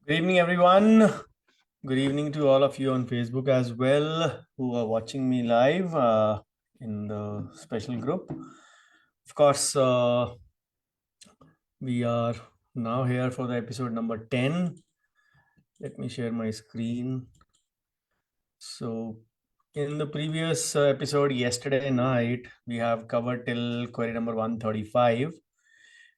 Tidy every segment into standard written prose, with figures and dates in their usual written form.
Good evening, everyone. Good evening to all of you on Facebook as well who are watching me live in the special group. Of course, we are now here for the episode number 10. Let me share my screen. So, in the previous episode yesterday night, we have covered till query number 135.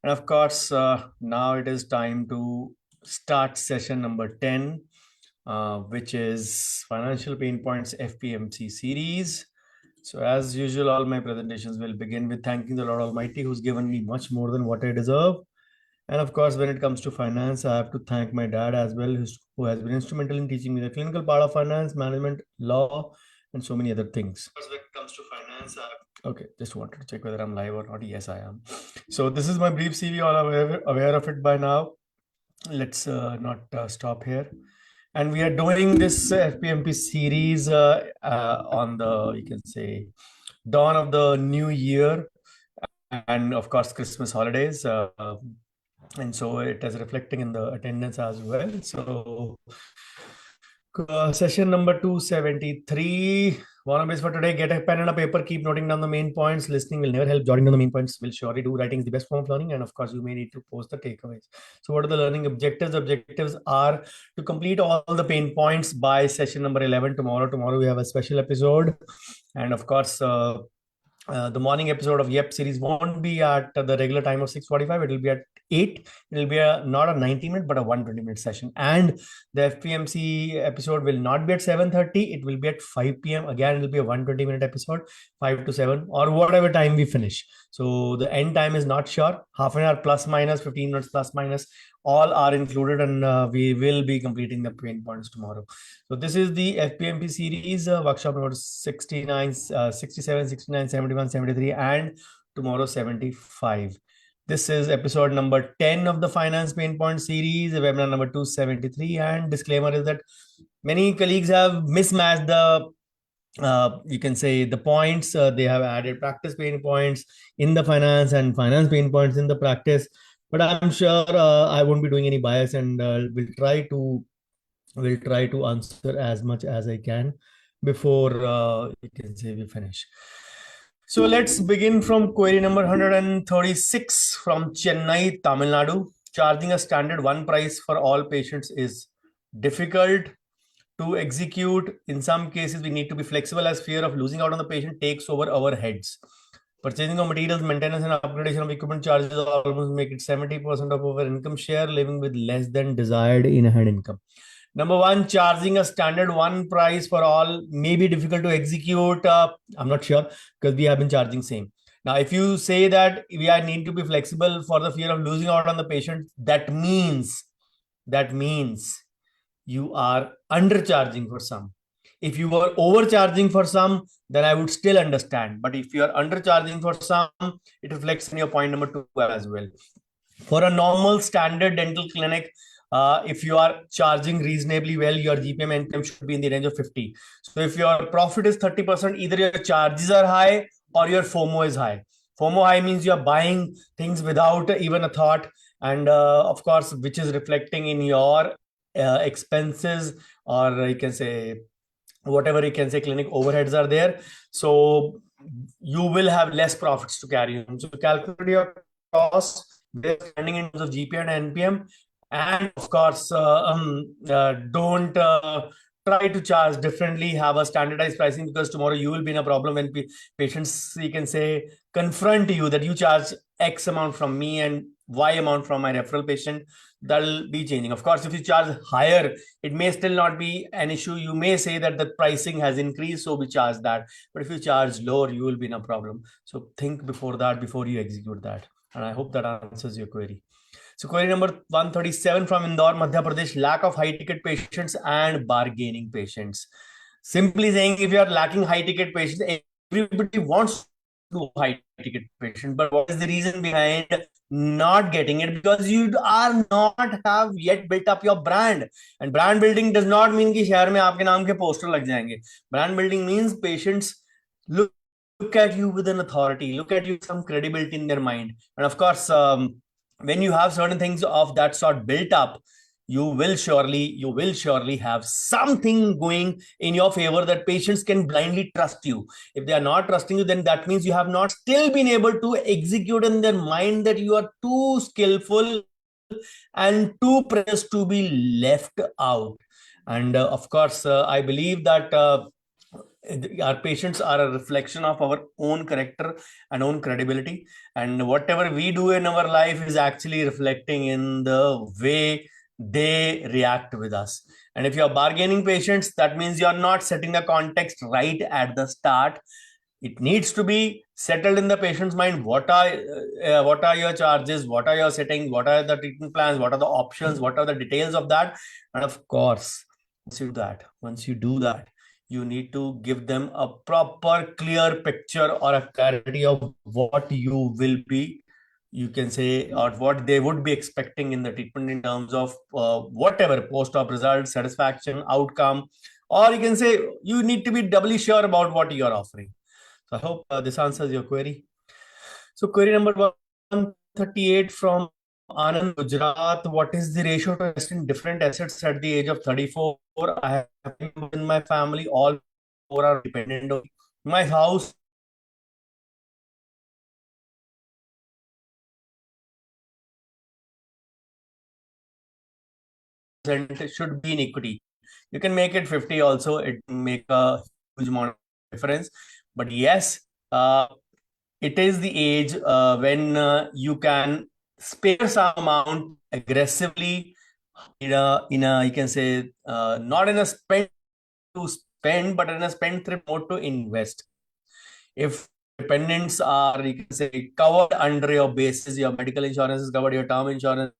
And of course, now it is time to start session number 10. Which is Financial Pain Points FPMC series. So as usual, all my presentations will begin with thanking the Lord Almighty who's given me much more than what I deserve. And of course, when it comes to finance, I have to thank my dad as well, who has been instrumental in teaching me the clinical part of finance, management, law, and so many other things. When it comes to finance, okay, just wanted to check whether I'm live or not. Yes, I am. So this is my brief CV, all aware of it by now. Let's not stop here. And we are doing this FPMP series on the, you can say, dawn of the new year and of course Christmas holidays. And so it is reflecting in the attendance as well. So session number 273. One base for today. Get a pen and a paper. Keep noting down the main points. Listening will never help. Jotting down the main points will surely do. Writing is the best form of learning. And of course, you may need to post the takeaways. So what are the learning objectives? Objectives are to complete all the pain points by session number 11 tomorrow. Tomorrow we have a special episode. And of course, the morning episode of YEP series won't be at the regular time of 6:45. It will be at 8. It will be not a 90-minute, but a 120-minute session. And the FPMC episode will not be at 7:30. It will be at 5 p.m. Again, it will be a 120-minute episode, 5 to 7, or whatever time we finish. So the end time is not sure. Half an hour plus minus, 15 minutes plus minus, all are included, and we will be completing the pain points tomorrow. So this is the FPMP series, workshop number 69, 67, 69, 71, 73, and tomorrow 75. This is episode number 10 of the Finance Pain Point series, webinar number 273. And disclaimer is that many colleagues have mismatched the you can say the points. They have added practice pain points in the finance and finance pain points in the practice. But I'm sure I won't be doing any bias, and we'll try to answer as much as I can before you can say we finish. So let's begin from query number 136 from Chennai, Tamil Nadu. Charging a standard one price for all patients is difficult to execute. In some cases, we need to be flexible as fear of losing out on the patient takes over our heads. Purchasing of materials, maintenance, and upgradation of equipment charges almost make it 70% of our income share, living with less than desired in-hand income. Number one, charging a standard one price for all may be difficult to execute. I'm not sure because we have been charging same. Now, if you say that we need to be flexible for the fear of losing out on the patient, that means you are undercharging for some. If you were overcharging for some, then I would still understand. But if you are undercharging for some, it reflects in your point number 2 as well. For a normal standard dental clinic, if you are charging reasonably well, your GPM NPM should be in the range of 50. So if your profit is 30%, either your charges are high or your FOMO is high. FOMO high means you're buying things without even a thought, and of course, which is reflecting in your expenses, or you can say whatever you can say clinic overheads are there. So you will have less profits to carry on. So calculate your costs, they're standing in terms of GPM and NPM. And of course, don't try to charge differently, have a standardized pricing, because tomorrow you will be in a problem when patients, you can say, confront you that you charge X amount from me and Y amount from my referral patient. That'll be changing. Of course, if you charge higher, it may still not be an issue. You may say that the pricing has increased, so we charge that. But if you charge lower, you will be in a problem. So think before you execute that. And I hope that answers your query. So query number 137 from Indore, Madhya Pradesh, lack of high ticket patients and bargaining patients. Simply saying, if you are lacking high ticket patients, everybody wants to do high ticket patient, but what is the reason behind not getting it? Because you are not have yet built up your brand, and brand building does not mean कि शहर में आपके नाम के poster लग जाएंगे. Brand building means patients look at you with an authority, look at you with some credibility in their mind, and of course when you have certain things of that sort built up, you will surely have something going in your favor, that patients can blindly trust you. If they are not trusting you, then that means you have not still been able to execute in their mind that you are too skillful and too precious to be left out. And of course, I believe that our patients are a reflection of our own character and own credibility, and whatever we do in our life is actually reflecting in the way they react with us. And if you're bargaining patients, that means you're not setting the context right at the start. It needs to be settled in the patient's mind. What are your charges, what are your settings, what are the treatment plans, what are the options, what are the details of that. And of course, once you do that, you need to give them a proper clear picture or a clarity of what you will be, you can say, or what they would be expecting in the treatment in terms of whatever post-op results, satisfaction, outcome, or you can say you need to be doubly sure about what you are offering. So I hope this answers your query. So query number 138 from Anand, Gujarat. What is the ratio to invest in different assets at the age of 34? I have members in my family, all four are dependent on my house. And it should be in equity. You can make it 50 also, it make a huge amount of difference. But yes, it is the age when you can spare some amount aggressively in a you can say not in a spend to spend, but in a spend thrift mode to invest. If dependents are, you can say, covered under your basis, your medical insurance is covered, your term insurance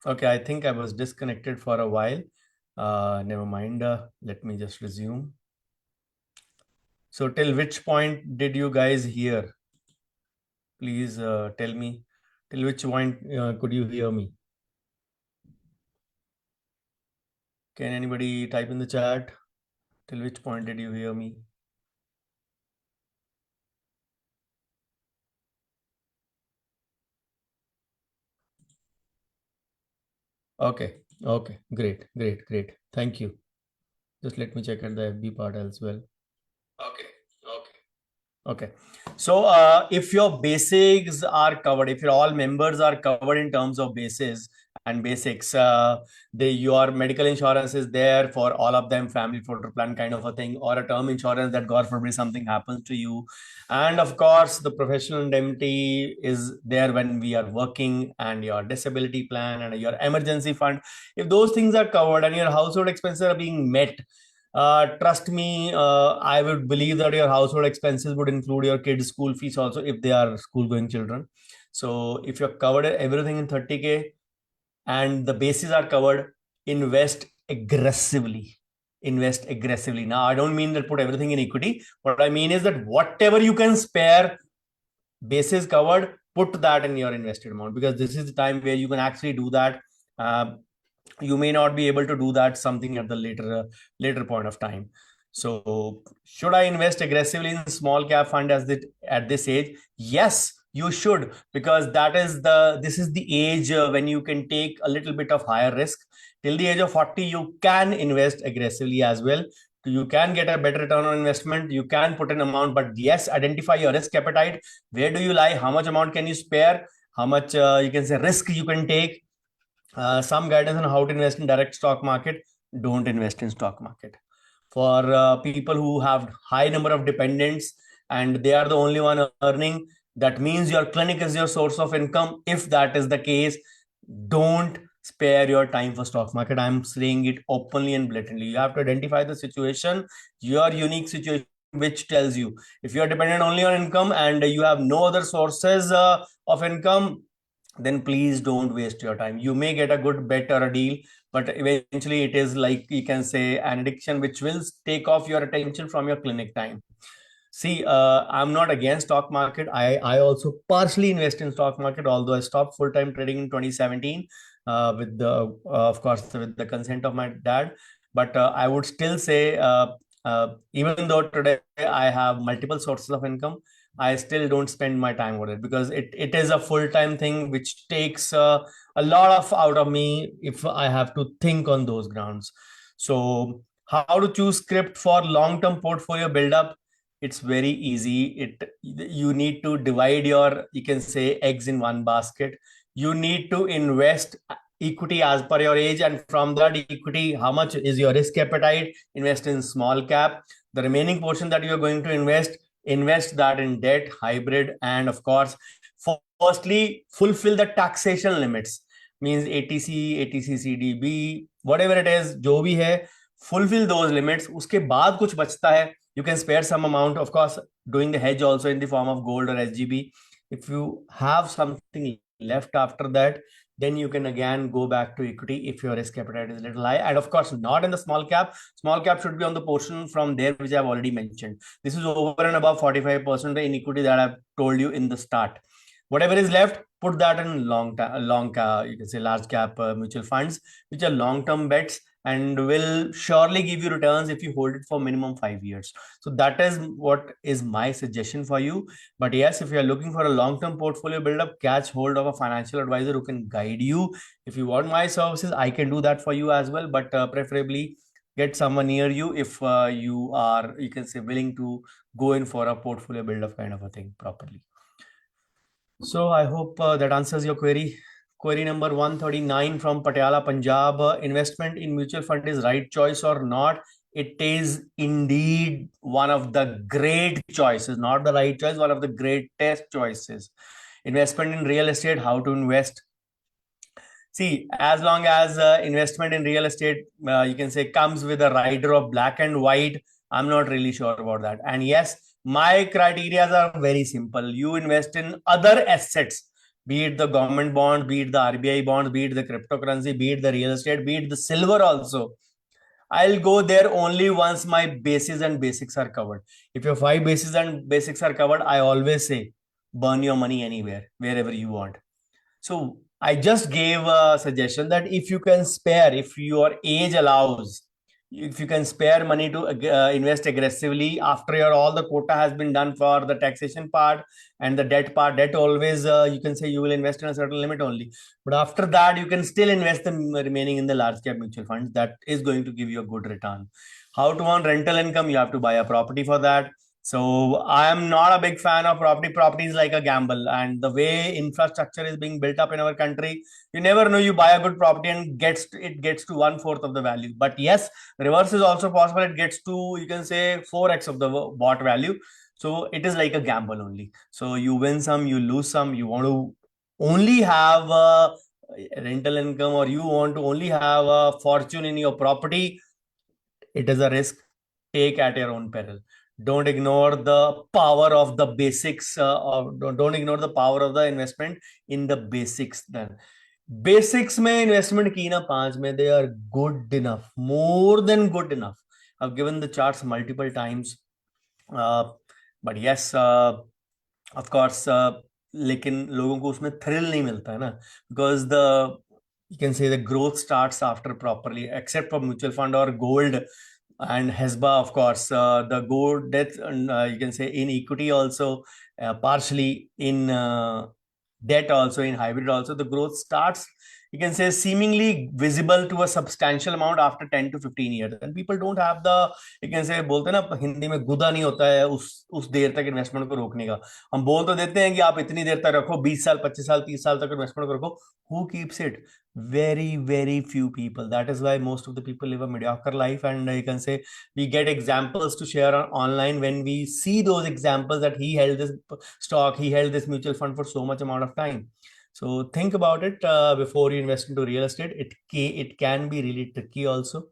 Okay, I think I was disconnected for a while. Never mind. Let me just resume. So, till which point did you guys hear? Please tell me. Till which point could you hear me? Can anybody type in the chat? Till which point did you hear me? Okay, okay, great, great, great. Thank you. Just let me check at the FB part as well. Okay, okay. Okay. So if your basics are covered, if your all members are covered in terms of basis and basics, your medical insurance is there for all of them, family floater plan kind of a thing, or a term insurance that God forbid something happens to you. And of course, the professional indemnity is there when we are working, and your disability plan and your emergency fund. If those things are covered and your household expenses are being met, trust me, I would believe that your household expenses would include your kids' school fees also if they are school going children. So if you're covered everything in 30K and the bases are covered, invest aggressively. Invest aggressively. Now, I don't mean that put everything in equity. What I mean is that whatever you can spare, bases covered, put that in your invested amount, because this is the time where you can actually do that. You may not be able to do that something at the later point of time. So should I invest aggressively in small cap fund at this age? Yes, you should, because this is the age when you can take a little bit of higher risk. Till the age of 40 you can invest aggressively as well. You can get a better return on investment, you can put an amount, but yes, identify your risk appetite. Where do you lie? How much amount can you spare? How much you can say risk you can take? Some guidance on how to invest in direct stock market. Don't invest in stock market. For people who have high number of dependents and they are the only one earning, That means your clinic is your source of income. If that is the case, don't spare your time for stock market. I'm saying it openly and blatantly. You have to identify the situation, your unique situation, which tells you if you are dependent only on income and you have no other sources of income, then please don't waste your time. You may get a good bet or a deal, but eventually it is like, you can say, an addiction which will take off your attention from your clinic time. See, I'm not against stock market. I also partially invest in stock market, although I stopped full time trading in 2017 with the of course with the consent of my dad. But I would still say, even though today I have multiple sources of income, I still don't spend my time with it because it is a full time thing which takes a lot of out of me if I have to think on those grounds. So, how to choose script for long term portfolio build up? It's very easy. You need to divide your, you can say, eggs in one basket. You need to invest equity as per your age, and from that equity, how much is your risk appetite? Invest in small cap. The remaining portion that you're going to invest that in debt, hybrid, and of course, firstly fulfill the taxation limits. Means ATC, ATC CDB, whatever it is, जो भी है, fulfill those limits. उसके बाद कुछ बचता है, you can spare some amount, of course, doing the hedge also in the form of gold or SGB. If you have something left after that, then you can again go back to equity if your risk appetite is a little high. And of course, not in the small cap. Small cap should be on the portion from there, which I've already mentioned. This is over and above 45% in equity that I've told you in the start. Whatever is left, put that in you can say large cap mutual funds, which are long term bets and will surely give you returns if you hold it for minimum 5 years. So that is what is my suggestion for you. But yes, if you are looking for a long-term portfolio build-up, catch hold of a financial advisor who can guide you. If you want my services, I can do that for you as well. But preferably get someone near you if you are, you can say, willing to go in for a portfolio build-up kind of a thing properly. So I hope that answers your query. Query number 139 from Patiala, Punjab. Investment in mutual fund is right choice or not? It is indeed one of the great choices, not the right choice, one of the greatest choices. Investment in real estate, how to invest? See, as long as investment in real estate, you can say, comes with a rider of black and white, I'm not really sure about that. And yes, my criteria are very simple. You invest in other assets, be it the government bond, be it the RBI bonds, be it the cryptocurrency, be it the real estate, be it the silver also. I'll go there only once my bases and basics are covered. If your 5 bases and basics are covered, I always say burn your money anywhere, wherever you want. So I just gave a suggestion that if you can spare, if your age allows, if you can spare money to invest aggressively after your all the quota has been done for the taxation part and the debt part, debt always you can say you will invest in a certain limit only. But after that, you can still invest the remaining in the large cap mutual funds. That is going to give you a good return. How to earn rental income? You have to buy a property for that. So I am not a big fan of property. Property is like a gamble, and the way infrastructure is being built up in our country, you never know. You buy a good property and it gets to 1/4 of the value. But yes, reverse is also possible. It gets to, you can say, 4x of the bought value. So it is like a gamble only. So you win some, you lose some. You want to only have a rental income, or you want to only have a fortune in your property. It is a risk. Take at your own peril. Don't ignore the power of the basics, or don't ignore the power of the investment in the basics. Then basics में investment की ना 5 में, they are good enough, more than good enough. I've given the charts multiple times, but yes, of course, लेकिन लोगों को उसमें thrill नहीं मिलता है ना, because the, you can say, the growth starts after properly, except for mutual fund or gold and Hesba, of course, the gold debt, you can say, in equity also, partially in debt also, in hybrid also, the growth starts you can say seemingly visible to a substantial amount after 10 to 15 years, and people don't have the, you can say, बोलते हैं ना हिंदी में गुदा नहीं होता है उस देर तक इन्वेस्टमेंट को रोकने का। हम बोल तो देते हैं कि आप इतनी देर तक रखो, 20 साल 25 साल 30 साल तक इन्वेस्टमेंट को रखो, who keeps it? Very few people. That is why most of the people live a mediocre life, and you can say we get examples to share online when we see those examples that he held this stock, he held this mutual fund for so much amount of time. So think about it before you invest into real estate. It can be really tricky also,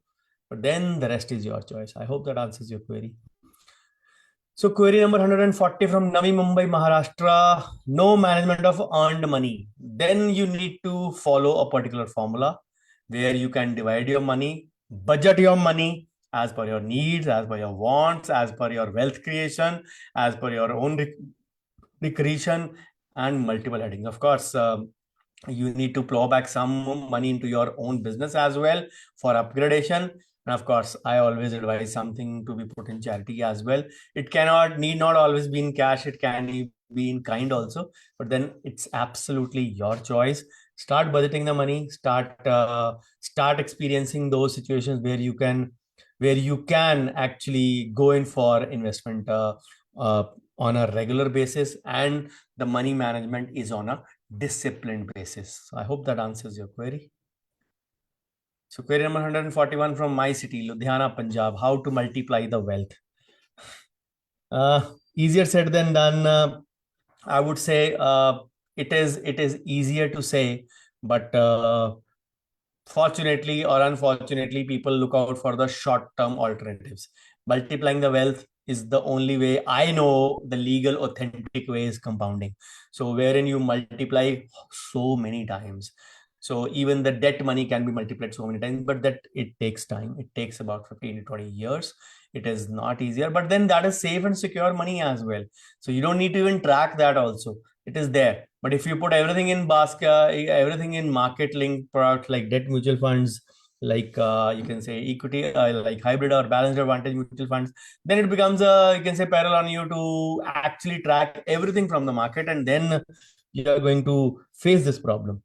but then the rest is your choice. I hope that answers your query. So query number 140 from Navi Mumbai, Maharashtra. No management of earned money. Then you need to follow a particular formula where you can divide your money, budget your money as per your needs, as per your wants, as per your wealth creation, as per your own recreation, and multiple headings. Of course, you need to plow back some money into your own business as well for upgradation. And of course, I always advise something to be put in charity as well. It need not always be in cash. It can be in kind also, but then it's absolutely your choice. Start budgeting the money, start experiencing those situations where you can actually go in for investment on a regular basis, and the money management is on a disciplined basis. So I hope that answers your query. So query number 141 from my city, Ludhiana, Punjab. How to multiply the wealth? Easier said than done. I would say it is easier to say, but fortunately or unfortunately, people look out for the short-term alternatives. Multiplying the wealth is the only way I know. The legal, authentic way is compounding. So wherein you multiply so many times. So even the debt money can be multiplied so many times, but that it takes time. It takes about 15 to 20 years. It is not easier, but then that is safe and secure money as well. So you don't need to even track that also. It is there. But if you put everything in basket, everything in market linked products like debt mutual funds, like you can say equity, like hybrid or balanced advantage mutual funds, then it becomes you can say peril on you to actually track everything from the market, and then you are going to face this problem.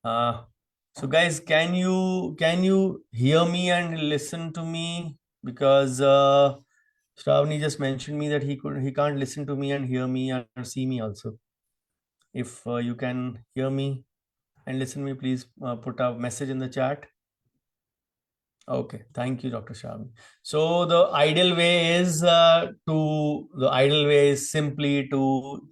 So guys, can you hear me and listen to me? Because Shravani just mentioned me that he can't listen to me and hear me or see me also. If you can hear me and listen to me, please put a message in the chat. Okay, thank you, Dr. Shravani. So the ideal way is simply to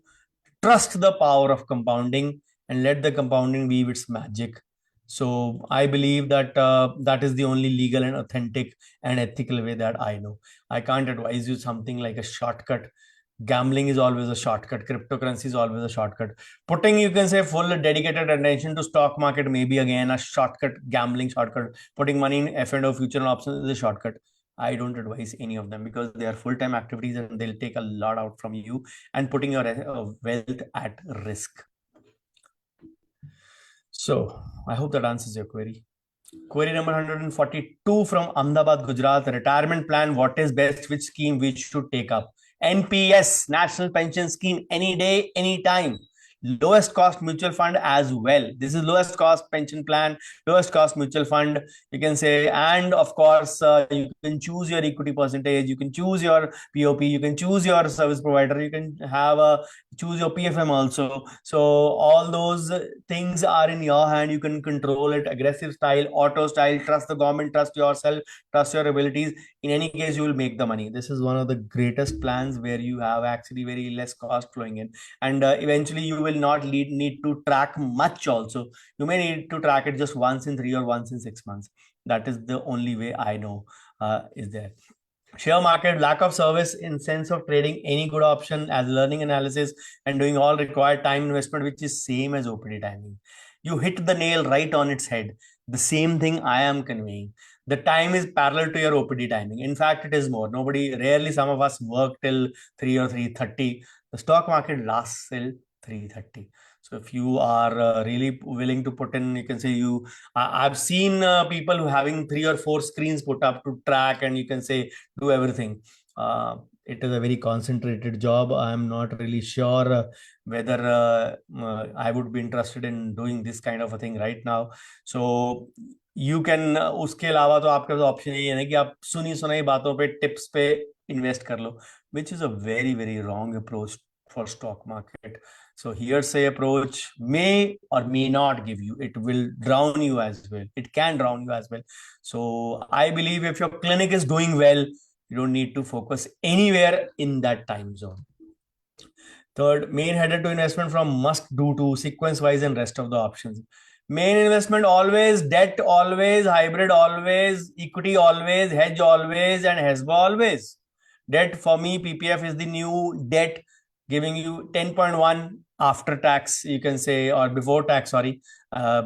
trust the power of compounding and let the compounding weave its magic. So I believe that that is the only legal and authentic and ethical way that I know. I can't advise you something like a shortcut. Gambling is always a shortcut. Cryptocurrency is always a shortcut. Putting, you can say, full dedicated attention to stock market may be again a shortcut, gambling shortcut. Putting money in F&O future options is a shortcut. I don't advise any of them because they are full-time activities and they'll take a lot out from you and putting your wealth at risk. So I hope that answers your query. Query number 142 from Ahmedabad, Gujarat. Retirement plan, what is best? Which scheme we should take up? NPS, National Pension Scheme, any day, any time. Lowest cost mutual fund as well. This is lowest cost pension plan, lowest cost mutual fund, you can say. And of course, you can choose your equity percentage, you can choose your POP, you can choose your service provider, you can have choose your PFM also. So all those things are in your hand. You can control it. Aggressive style, auto style, trust the government, trust yourself, trust your abilities. In any case, you will make the money. This is one of the greatest plans where you have actually very less cost flowing in, and eventually you will not need to track much also. You may need to track it just once in 3 or once in 6 months. That is the only way I know is there. Share market, lack of service in sense of trading any good option as learning analysis and doing all required time investment, which is same as OPD timing. You hit the nail right on its head. The same thing I am conveying. The time is parallel to your OPD timing. In fact, it is more. Rarely some of us work till 3 or 3:30. The stock market lasts till 3:30. So if you are really willing to put in, you can say I've seen people who having 3 or 4 screens put up to track and you can say do everything. It is a very concentrated job. I am not really sure whether I would be interested in doing this kind of a thing right now. So you can उसके अलावा तो आपके पास option ये है ना कि आप सुनी सुनाई बातों पे टिप्स पे इन्वेस्ट कर लो, which is a very very wrong approach for stock market. So hearsay approach may or may not give you, it will drown you as well. It can drown you as well. So I believe if your clinic is doing well, you don't need to focus anywhere in that time zone. Third, main header to investment from must do to sequence wise and rest of the options. Main investment always, debt always, hybrid always, equity always, hedge always, and HESBA always. Debt for me, PPF is the new debt, giving you 10.1 after tax, you can say, or before tax, sorry,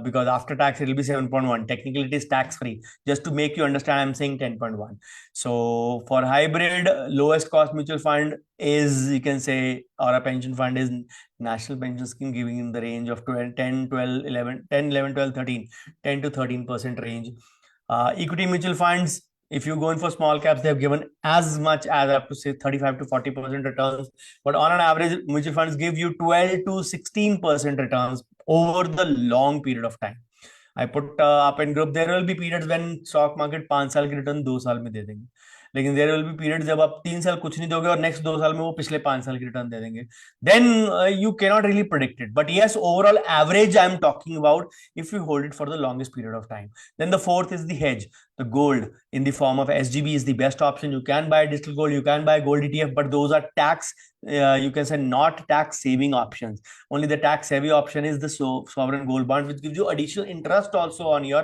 because after tax it will be 7.1. Technically, it is tax free. Just to make you understand, I'm saying 10.1. So for hybrid, lowest cost mutual fund is, you can say, or a pension fund is National Pension Scheme, giving in the range of 10, 12, 11, 10, 11, 12, 13, 10 to 13% range. Equity mutual funds, if you go in for small caps, they have given as much as up to say 35 to 40% returns. But on an average, mutual funds give you 12 to 16% returns over the long period of time. I put up in group, there will be periods when stock market 5 साल की return 2 साल में दे देंगे, लेकिन there will be period जब आप 3 साल कुछ नहीं दोगे और नेक्स्ट 2 साल में वो पिछले 5 साल की रिटर्न दे देंगे. Then you can not really predict it, but yes, overall average I am talking about if you hold it for the longest period of time. Then the fourth is the hedge. The gold in the form of SGB is the best option. You can buy digital gold, you can buy gold ETF, but those are tax, you can say, not tax saving options. Only the tax heavy option is the sovereign gold bonds, which gives you additional interest also on your,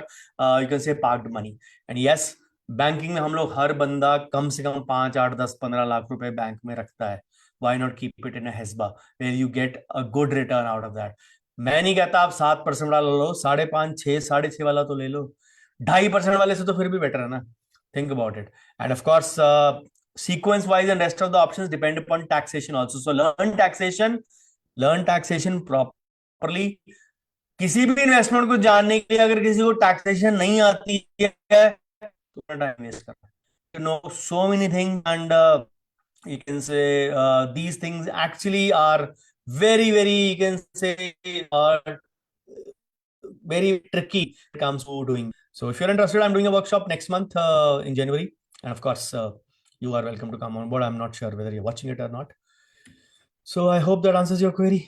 you can say, parked money. And yes, banking में हम लोग हर बंदा कम से कम 5, 8, 10, 15 लाख रुपए bank में रखता है. Why not keep it in a HESBA where you get a good return out of that? मैं नहीं कहता आप 7% वाला लो, 5.5, 6, 6.5 वाला तो ले लो. 2.5% वाले से तो फिर भी बेटर है ना. Think about it. And of course, sequence wise and rest of the options depend upon taxation also. So learn taxation properly. किसी भी इन्वेस्टमेंट को जानने के लिए अगर किसी को टैक्सेशन नहीं आती है तो टाइम वेस्ट कर रहा है. You know so many things, and you can say these things actually are very very, you can say, very tricky when it comes to doing. So if you're interested, I'm doing a workshop next month in January, and of course you are welcome to come on board. I'm not sure whether you're watching it or not. So I hope that answers your query.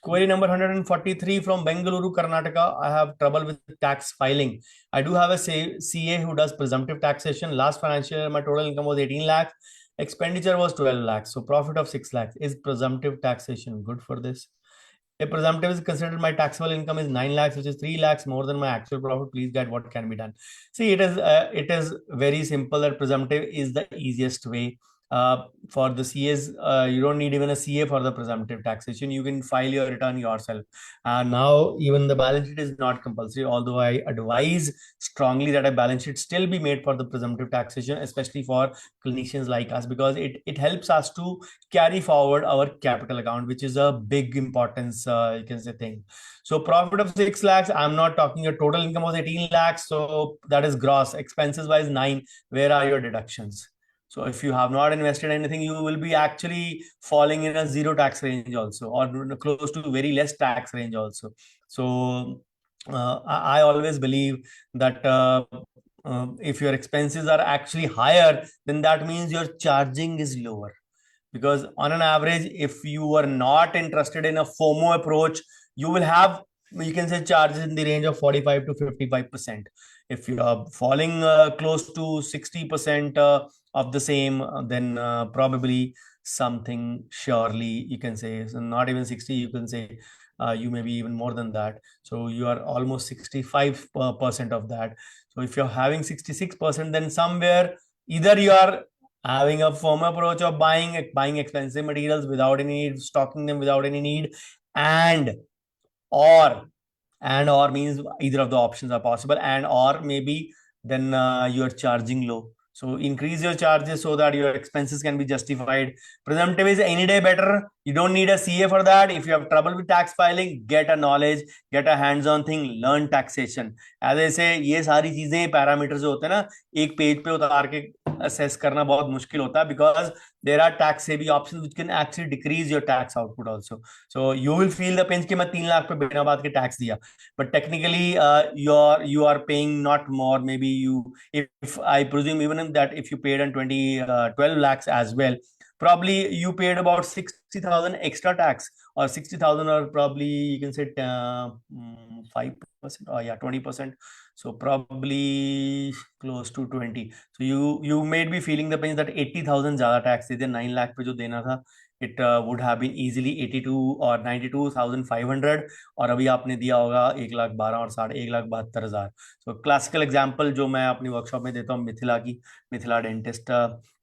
Query number 143 from Bengaluru, Karnataka. I have trouble with tax filing. I do have a CA who does presumptive taxation. Last financial year, my total income was 18 lakhs. Expenditure was 12 lakhs. So profit of 6 lakhs. Is presumptive taxation good for this? If presumptive is considered, my taxable income is 9 lakhs, which is 3 lakhs more than my actual profit. Please guide what can be done. See, it is very simple that presumptive is the easiest way. For the CAs, you don't need even a CA for the presumptive taxation. You can file your return yourself. And now even the balance sheet is not compulsory, although I advise strongly that a balance sheet still be made for the presumptive taxation, especially for clinicians like us, because it helps us to carry forward our capital account, which is a big importance, you can say, thing. So profit of 6 lakhs, I'm not talking, your total income was 18 lakhs. So that is gross. Expenses wise 9. Where are your deductions? So if you have not invested anything, you will be actually falling in a zero tax range also, or close to very less tax range also. So I always believe that if your expenses are actually higher, then that means your charging is lower. Because on an average, if you are not interested in a FOMO approach, you will have, you can say, charges in the range of 45 to 55%. If you are falling close to 60% of the same, then probably something, surely you can say, so not even 60, you can say you may be even more than that. So you are almost 65% of that. So if you're having 66%, then somewhere either you are having a firm approach of buying expensive materials without any need, stocking them without any need, and or means either of the options are possible, and or maybe then you are charging low. So increase your charges so that your expenses can be justified. Presumptive is any day better. You don't need a CA for that. If you have trouble with tax filing, get a knowledge, get a hands-on thing, learn taxation. As I say, ये सारी चीजें parameter जो होते हैं ना, एक page पे उतार के असेस करना बहुत मुश्किल होता है, because there are tax saving options which can actually decrease your tax output also. So you will feel the pinch कि मैं 3 लाख पे बिना बात के टैक्स दिया, but technically you are paying not more. Maybe you, if I presume even that if you paid on 12 lakhs as well, probably you paid about 60,000 extra tax, or 60,000, or probably you can say 5%, or yeah, 20%. So probably close to 20. So you may be feeling the pain that 80,000 ज़्यादा tax दे 9 लाख पे जो देना था, it would have been easily 82 or 92,500, और अभी आपने दिया होगा 1,12,000 और 1,72,000. सो क्लासिकल एग्जांपल जो मैं अपनी वर्कशॉप में देता हूँ मिथिला की, Mithila dentist,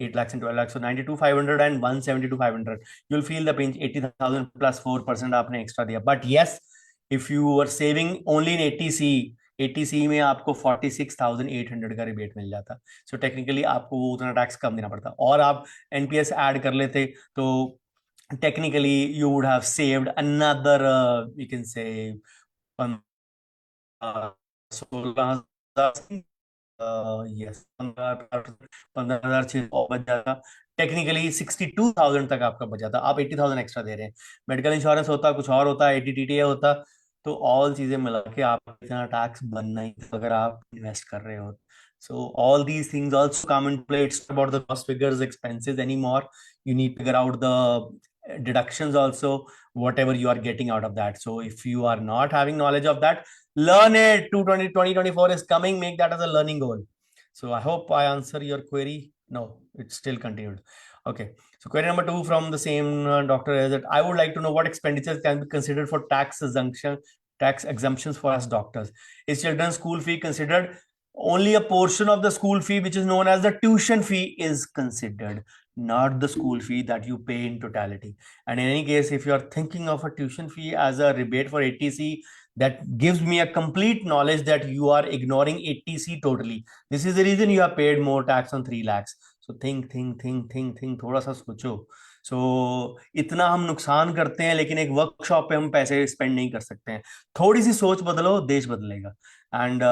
8 lakhs and 12 lakhs, so 92,500 and 172,500. You'll feel the pinch. 80,000 plus 4% आपने एक्स्ट्रा दिया. But yes, if you were saving only in 80C, 80C में आपको 46,800 का रिबेट मिल जाता. सो टेक्निकली आपको वो उतना टैक्स कम देना पड़ता, और आप एनपीएस ऐड कर लेते तो technically you would have saved another, you can say, 16,000, yes 15,600 बच जाता. टेक्निकली 62,000 तक आपका बच जाता. आप 80,000 एक्स्ट्रा दे रहे हैं. मेडिकल इंश्योरेंस होता, कुछ और होता, एटीटीटीए होता, तो ऑल चीजें मिला के आप इतना टैक्स बनना ही अगर आप इन्वेस्ट कर रहे हो. So all these things also come into play. It's about the cost figures, expenses anymore. You need to figure out the deductions also, whatever you are getting out of that. So if you are not having knowledge of that, learn it. 2024 is coming. Make that as a learning goal. So I hope I answer your query. No, it's still continued. Okay. So query number 2 from the same doctor is that I would like to know what expenditures can be considered for tax exemptions for us doctors. Is children's school fee considered? Only a portion of the school fee, which is known as the tuition fee, is considered, not the school fee that you pay in totality. And in any case, if you are thinking of a tuition fee as a rebate for 80C, that gives me a complete knowledge that you are ignoring 80C totally. This is the reason you have paid more tax on 3 lakhs. So think, थोड़ा सा सोचो. सो इतना हम नुकसान करते हैं, लेकिन एक वर्कशॉप पे हम पैसे स्पेंड नहीं कर सकते हैं. थोड़ी सी सोच बदलो, देश बदलेगा. And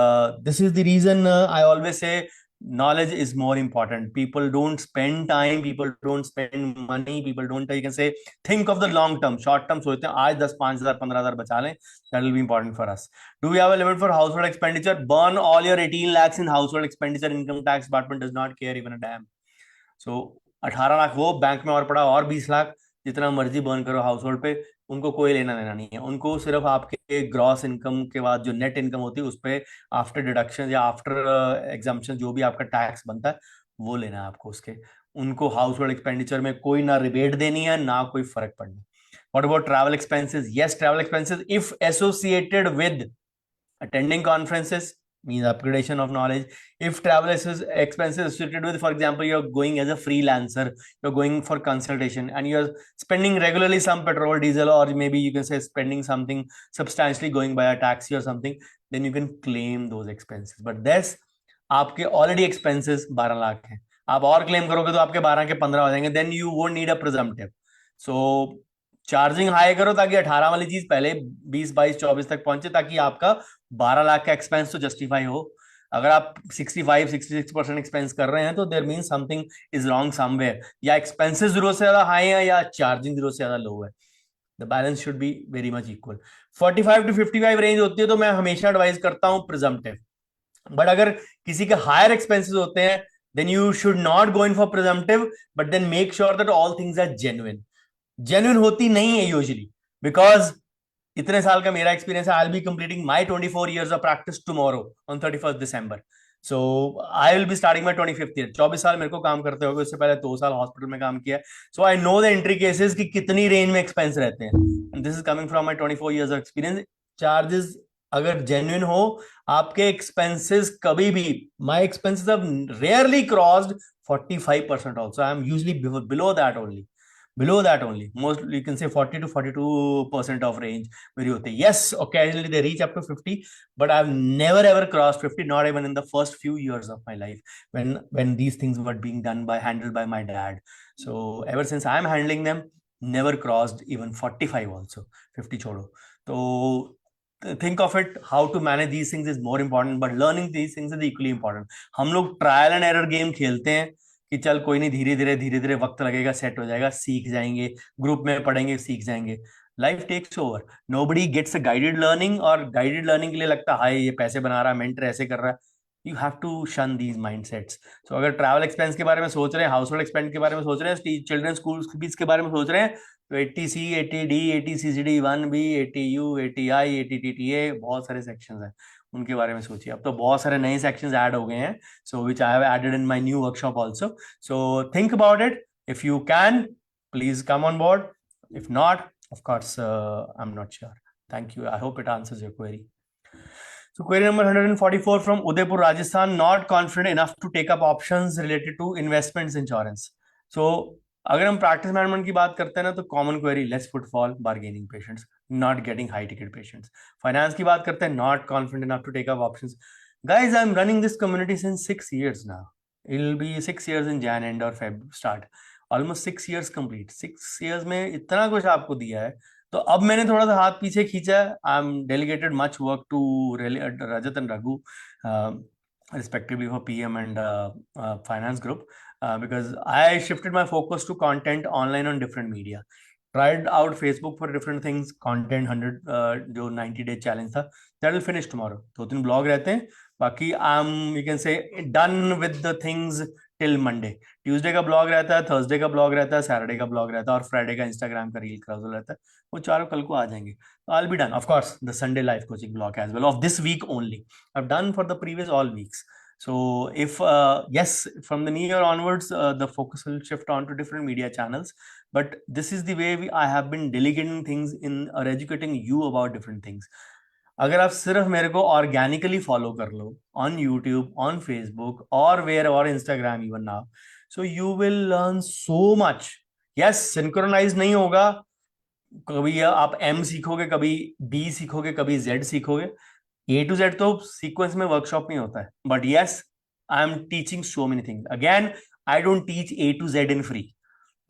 this is the reason I always say knowledge is more important. People don't spend time, people don't spend money, people don't, you can say, think of the long term. Short term सोचते हैं आज 10, 5,000, 15,000 बचा लें. That will be important for us. Do we have a limit for household expenditure? Burn all your 18 lakhs in household expenditure. Income tax department does not care even a damn. So 18 lakh वो bank में और पड़ा, और 20 लाख जितना मर्जी burn करो house hold पे, उनको कोई लेना देना नहीं है. उनको सिर्फ आपके ग्रॉस इनकम के बाद जो नेट इनकम होती है उस पर आफ्टर डिडक्शन या आफ्टर एग्जाम्पशन जो भी आपका टैक्स बनता है वो लेना है आपको उसके. उनको हाउस होल्ड एक्सपेंडिचर में कोई ना रिबेट देनी है, ना कोई फर्क पड़ना. What about travel expenses? Yes, travel expenses, if associated with attending conferences, means upgradation of knowledge. If travel expenses associated with, for example, you're going as a freelancer, you're going for consultation, and you're spending regularly some petrol, diesel, or maybe you can say spending something substantially going by a taxi or something, then you can claim those expenses. But this, आपके already expenses 12 lakh हैं, आप और claim करोगे तो आपके 12 के 15 हो जाएंगे. Then you won't need a presumptive. So charging high करो ताकि 18 वाली चीज पहले 20, 22, 24 तक पहुंचे, ताकि आपका 12 लाख का एक्सपेंस तो जस्टिफाई हो. अगर आप 65-66% एक्सपेंस कर रहे हैं तो there mean something is wrong somewhere. या एक्सपेंसेस जरूरत से ज्यादा हाई है, या चार्जिंग जरूरत से ज्यादा लो है. The balance should be very much equal. 45 to 55 range होती है तो मैं हमेशा एडवाइज करता हूं प्रिजम्पटिव. बट अगर किसी के हायर एक्सपेंसेस होते हैं, then you should not go in for presumptive, but then make sure that all things are genuine. Genuine होती नहीं है यूजुअली, बिकॉज इतने साल का मेरा एक्सपीरियंस है. I will be completing my 24 years of practice tomorrow on 31st December. So I will be starting my 25th year. 24 साल मेरे को काम करते हो गए, उससे पहले 2 साल हॉस्पिटल में काम किया. So I know the entry cases कि कितनी रेंज में एक्सपेंस रहते हैं. And this is coming from my 24 years of experience. Charges अगर जेन्युइन हो, आपके एक्सपेंसेस कभी भी, my expenses have rarely crossed 45% also. I am usually below that only. Below that only, most you can say 40 to 42% of range मेरी होती है. Yes, occasionally they reach up to 50, but I've never ever crossed 50, not even in the first few years of my life when these things were being done by handled by my dad. So ever since I'm handling them, never crossed even 45 also, 50 छोड़ो. तो think of it, how to manage these things is more important, but learning these things is equally important. हम लोग trial and error game खेलते हैं कि चल कोई नहीं, धीरे धीरे वक्त लगेगा, सेट हो जाएगा, सीख जाएंगे, ग्रुप में पढ़ेंगे, सीख जाएंगे. Life takes over. Nobody gets a guided learning, और गाइडेड लर्निंग के लिए लगता है हाय ये पैसे बना रहा है, मेंटर ऐसे कर रहा है. यू हैव टू शन दीज माइंडसेट्स. सो अगर ट्रैवल एक्सपेंस के बारे में सोच रहे हैं, हाउस होल्ड एक्सपेंस के बारे में सोच रहे हैं, चिल्ड्रन स्कूल फीस के बारे में सोच रहे हैं, तो 80C, 80D, 80CCD, 1B, 80U, 80I, 80TTA, बहुत सारे सेक्शंस हैं, उनके बारे में सोचिए. अब तो बहुत सारे नए सेक्शंस ऐड हो गए हैं, so which I have added in my new workshop also. So think about it. If you can, please come on board. If not, of course, I'm not sure. Thank you. I hope it answers your query. So query number 144 from Udaipur, Rajasthan. Not confident enough to take up options related to investments insurance. So अगर हम practice management की बात करते हैं ना, तो common query, less footfall, bargaining patients, not getting high ticket patients. Finance की बात करते हैं, not confident enough to take up options. Guys, I'm running this community since 6 years now. It'll be 6 years in Jan end or Feb start. Almost 6 years complete. 6 years में इतना कुछ आपको दिया है, तो अब मैंने थोड़ा सा हाथ पीछे खींचा है. I am delegated much work to Rajat and Raghu, respectively for PM and finance group, because I shifted my focus to content online on different media. Tried out Facebook for different things, content 100 जो 90-day challenge था, that will finish tomorrow. 2-3 blog रहते हैं, बाकी you can say done with the things till Monday. Tuesday का blog रहता है, Thursday का blog रहता है, सैटरडे का ब्लॉग रहता है, और फ्राइडे का इंस्टाग्राम का रील क्रॉजल रहता है. वो चारों कल को आ जाएंगे. I'll be done. Of course, the Sunday live coaching blog as well of this week only. I've done for the previous all weeks. So if yes, from the new year onwards, the focus will shift on to different media channels. But this is the way I have been delegating things in or educating you about different things. अगर आप सिर्फ मेरे को organically follow कर लो on YouTube, on Facebook, और where और Instagram even now, so you will learn so much. Yes, synchronize नहीं होगा. कभी आप M सीखोगे, कभी D सीखोगे, कभी Z सीखोगे. A to Z तो सीक्वेंस में वर्कशॉप में होता है. But yes, I am teaching so many things. Again, I don't teach A to Z in free.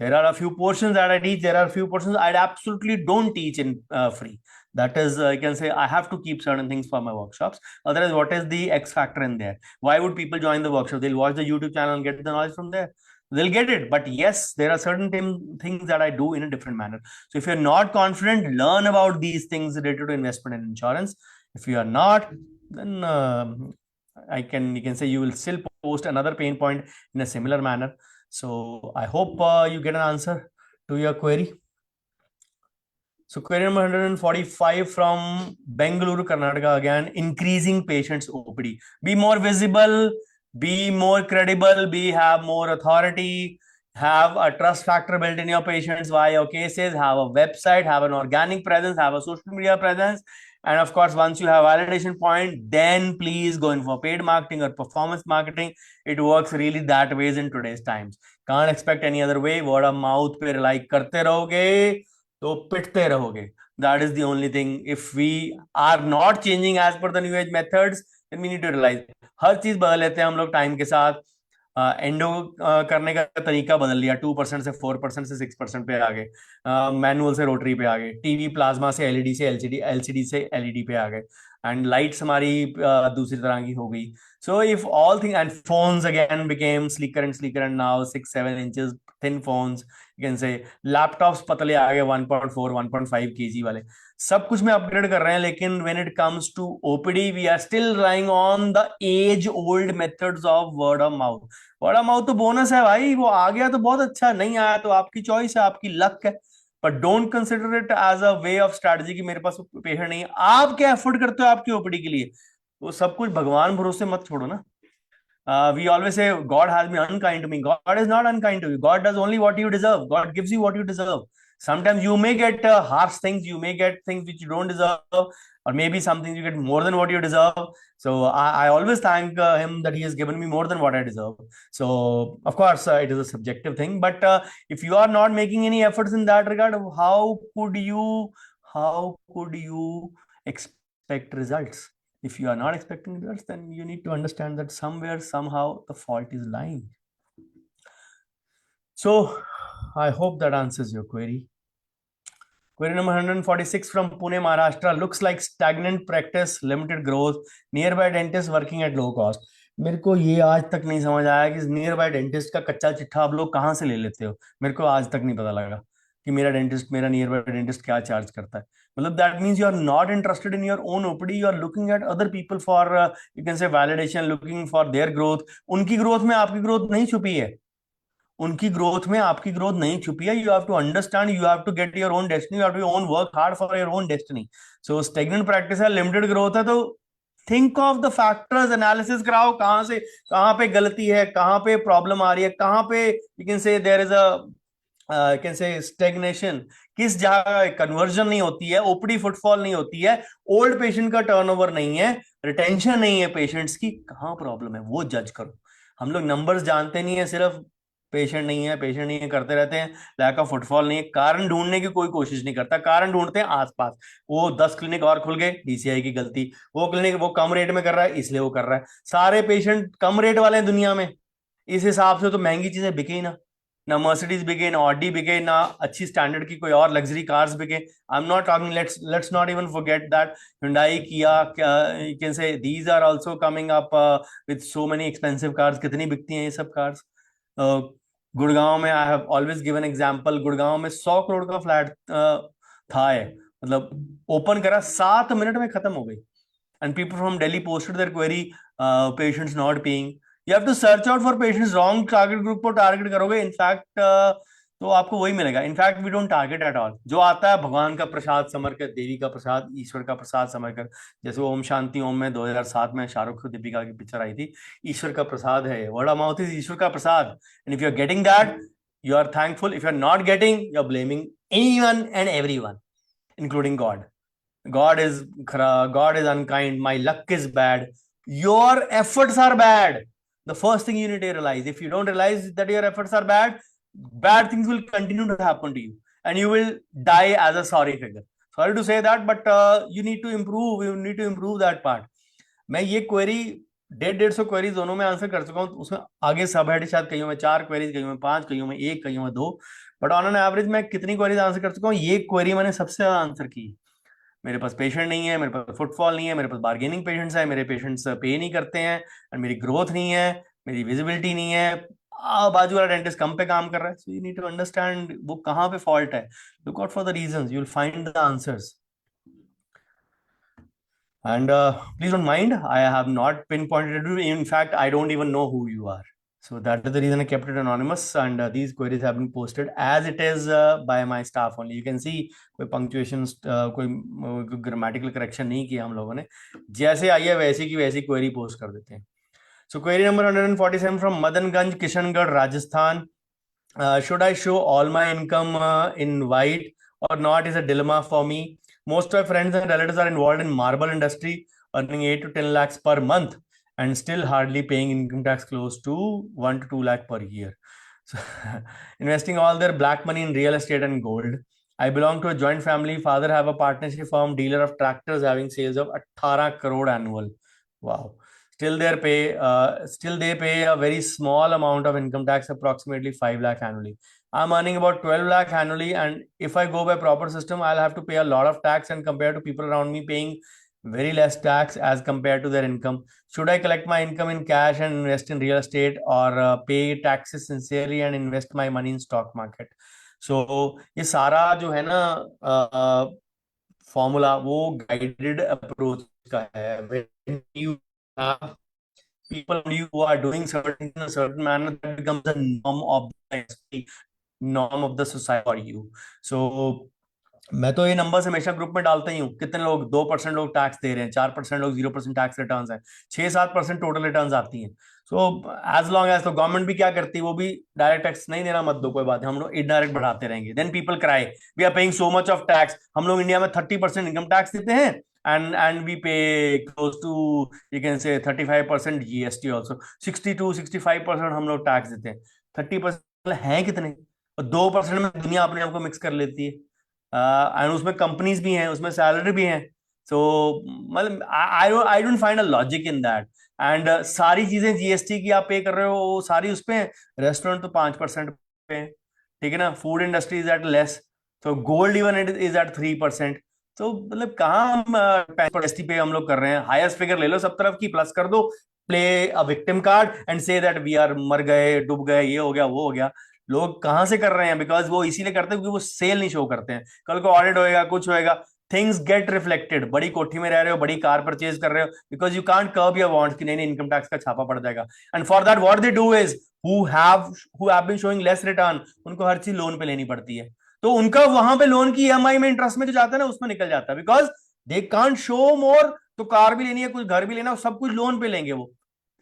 There are a few portions that I teach. There are a few portions I absolutely don't teach in free. That is, I can say I have to keep certain things for my workshops. Otherwise, what is the X factor in there? Why would people join the workshop? They'll watch the YouTube channel and get the knowledge from there. They'll get it. But yes, there are certain things that I do in a different manner. So if you're not confident, learn about these things related to investment and insurance. If you are not, then you can say you will still post another pain point in a similar manner. So I hope you get an answer to your query. So query number 145 from Bengaluru, Karnataka again. Increasing patients OPD. Be more visible, be more credible, have more authority, have a trust factor built in your patients via your cases, have a website, have an organic presence, have a social media presence. And of course, once you have validation point, then please go in for paid marketing or performance marketing. It works really that ways in today's times. Can't expect any other way. Word of mouth पे rely करते रहोगे तो पिटते रहोगे. That is the only thing. If we are not changing as per the new age methods, then we need to realize हर चीज बदल लेते हैं हम लोग टाइम के साथ. एंडो करने का तरीका बदल लिया. 2% से 4% से 6% पे आ गए. मैनुअल से रोटरी पे आ गए. टीवी प्लाज्मा से एलईडी से एलसीडी से एलईडी पे आ गए. एंड लाइट्स हमारी दूसरी तरह की हो गई. So if all thing and phones again became slicker and now 6-7 inches thin phones. You can से लैपटॉप्स पतले आ गए 1.4 1.5 केजी वाले. सब कुछ में अपग्रेड कर रहे हैं, लेकिन when it comes to OPD we are still running on the age old methods of word of mouth. Word of mouth तो बोनस है भाई, वो आ गया तो बहुत अच्छा, नहीं आया तो आपकी चॉइस है, आपकी लक है. But don't consider it as a way of strategy कि मेरे पास पेशेंट नहीं है. आप क्या एफर्ट करते हो आपकी ओपीडी के लिए, वो सब कुछ भगवान भरोसे मत छोड़ो ना. We always say God has been unkind to me. God is not unkind to you. God does only what you deserve. God gives you what you deserve. Sometimes you may get harsh things, you may get things which you don't deserve, or maybe some things you get more than what you deserve. So I always thank him that he has given me more than what I deserve. So of course it is a subjective thing, but if you are not making any efforts in that regard, how could you expect results? If you are not expecting results, then you need to understand that somewhere, somehow, the fault is lying. So I hope that answers your query. Query number 146 from Pune, Maharashtra. Looks like stagnant practice, limited growth, nearby dentist working at low cost. मेरे को ये आज तक नहीं समझ आया कि near by dentist का कच्चा चिट्ठा आप लोग कहाँ से ले लेते हो। मेरे को आज तक नहीं पता लगा कि मेरा नियर बाय डेंटिस्ट क्या चार्ज करता है। मतलब that means you are not interested in your own OPD, you are looking at other people for you can say validation, looking for their growth. उनकी ग्रोथ में आपकी ग्रोथ नहीं छुपी है, उनकी ग्रोथ में आपकी ग्रोथ नहीं छुपी है। You have to understand, you have to get your own destiny, you have to own work hard for your own destiny. So stagnant practice है, लिमिटेड ग्रोथ है, तो think of the factors, analysis कराओ कहां से कहां पे गलती है, कहां पे प्रॉब्लम आ रही है, कहां पे you can say there is a can say stagnation, किस जगह कन्वर्जन नहीं होती है, ओपीडी फुटफॉल नहीं होती है, ओल्ड पेशेंट का टर्नओवर नहीं है, रिटेंशन नहीं है पेशेंट्स की, कहां प्रॉब्लम है वो जज करो। हम लोग नंबर्स जानते नहीं है, सिर्फ पेशेंट नहीं है, पेशेंट नहीं है करते रहते हैं, लैक ऑफ फुटफॉल नहीं है, कारण ढूंढने की कोई कोशिश नहीं करता, कारण ढूंढते हैं आसपास। वो 10 क्लिनिक और खुल गए, डीसीआई की गलती, वो क्लिनिक वो कम रेट में कर रहा है इसलिए वो कर रहा है। सारे पेशेंट कम रेट वाले हैं दुनिया में, इस हिसाब से तो महंगी चीजें बिके ही ना, ना मर्सिडीज बिके, ना ऑडी बिके, ना अच्छी स्टैंडर्ड की कोई और लग्जरी कार्स बिके। आई am not talking, let's not even forget that Hyundai, Kia, you can say these are also coming up with so many expensive cars। कितनी बिकती हैं ये सब कार्स। गुड़गांव में I have always given example, Gurgaon में 100 करोड़ का flat था है, मतलब ओपन करा 7 मिनट में खत्म हो गई। And people from Delhi posted their query, patients not paying. You have to search out for patients, wrong target group को टारगेट करोगे इनफैक्ट तो आपको वही मिलेगा। In fact we don't target at all, जो आता है भगवान का प्रसाद समझ कर, देवी का प्रसाद, ईश्वर का प्रसाद समझ कर। जैसे ओम शांति ओम में 2007 में शाहरुख दीपिका की पिक्चर आई थी, ईश्वर का प्रसाद है, वर्ड ऑफ माउथ इज ईश्वर का प्रसाद। And if you are getting that, you are thankful. If you are not getting, you are blaming anyone and everyone including God. God is unkind, my luck is bad, your efforts are bad. The first thing you need to realize, if you don't realize that your efforts are bad, bad things will continue to happen to you and you will die as a sorry figure. Sorry to say that, but you need to improve that part. मैं ये query 150 queries दोनों में answer कर चुका हूँ, उसमें आगे सब हेड शायद कहीं में 4 क्वेरीज, कहीं में 5, कहीं में 1, कहीं में 2, बट ऑन एन एवरेज मैं कितनी क्वेरीज आंसर कर चुका हूँ, ये क्वेरी मैंने सबसे ज्यादा आंसर की। मेरे पास पेशेंट नहीं है, मेरे पास फुटफॉल नहीं है, मेरे पास बार्गेनिंग पेशेंट्स है, मेरे पेशेंट्स पे नहीं करते हैं, एंड मेरी ग्रोथ नहीं है, मेरी विजिबिलिटी नहीं है, बाजू वाला डेंटिस्ट कम पे काम कर रहा है। So you need to understand वो कहाँ पे फॉल्ट है, look out for the reasons, you will find the answers. And please don't mind, I have not pinpointed you. In fact, I don't even know who you are. So that is the reason I kept it anonymous. And these queries have been posted as it is by my staff only. You can see कोई punctuation, कोई grammatical correction नहीं किया हम लोगों ने, जैसे आई है वैसी की वैसी query post कर देते हैं। So query number 147 from Madanganj, Kishangarh, Rajasthan. Should I show all my income in white or not is a dilemma for me. Most of my friends and relatives are involved in marble industry, earning 8 to 10 lakhs per month and still hardly paying income tax, close to 1 to 2 lakh per year. So, investing all their black money in real estate and gold. I belong to a joint family. Father have a partnership firm, dealer of tractors, having sales of 18 crore annual. Wow. Still they pay a very small amount of income tax, approximately 5 lakh annually. I'm earning about 12 lakh annually, and if I go by proper system, I'll have to pay a lot of tax, and compared to people around me paying very less tax as compared to their income. Should I collect my income in cash and invest in real estate, or pay taxes sincerely and invest my money in stock market? So ये सारा जो है ना formula वो guided approach का है। When you have people you who are doing certain in a certain manner, that becomes the norm of the industry, norm of the society for you. So मैं तो ये नंबर्स हमेशा group में डालता ही हूँ, कितने लोग 2% लोग टैक्स दे रहे हैं, 4% लोग 0% टैक्स रिटर्न्स हैं, 6-7% टोटल रिटर्न्स आती हैं। सो एज लॉन्ग एज, तो गवर्नमेंट भी क्या करती है, वो भी डायरेक्ट टैक्स नहीं देना मत दो, कोई बात है, हम लोग इनडायरेक्ट बढ़ाते रहेंगे। Then people cry we are paying so much of tax. हम लोग इंडिया में 30% इनकम टैक्स देते हैं, and we pay close to, you can say, 35% GST also, 60-65% हम लोग टैक्स देते हैं। 30% है कितने, और 2% में दुनिया अपने आप को मिक्स कर लेती है, एंड उसमें कंपनीज भी हैं, उसमें सैलरी भी हैं। सो मतलब I don't find a logic in that. And सारी चीजें जीएसटी की आप पे कर रहे हो, वो सारी उस पे, रेस्टोरेंट तो 5% पे, ठीक है ना, food industry is at less, तो gold even it is at 3%। तो मतलब कहाँ हम पैसे पे हम लोग कर रहे हैं, हाईएस्ट फिगर ले लो सब तरफ की, प्लस कर दो, play a victim card and say that we are मर गए, डूब गए, ये हो गया वो हो गया। लोग कहाँ से कर रहे हैं? बिकॉज वो इसीलिए करते हैं क्योंकि वो सेल नहीं शो करते हैं। कल को ऑडिट होएगा, कुछ होएगा, थिंग्स गेट रिफ्लेक्टेड। बड़ी कोठी में रह रहे हो, बड़ी कार परचेज कर रहे हो, because you can't curb your wants कि नहीं नहीं इनकम टैक्स का छापा पड़ जाएगा। And for that what they do is who have been showing less return, उनको हर चीज लोन पे लेनी पड़ती है। तो उनका वहां पे लोन की ईएमआई में इंटरेस्ट में जो जाता है ना, उसमें निकल जाता है, बिकॉज दे कांट शो मोर। तो कार भी लेनी है, कुछ घर भी लेना, सब कुछ लोन पे लेंगे वो,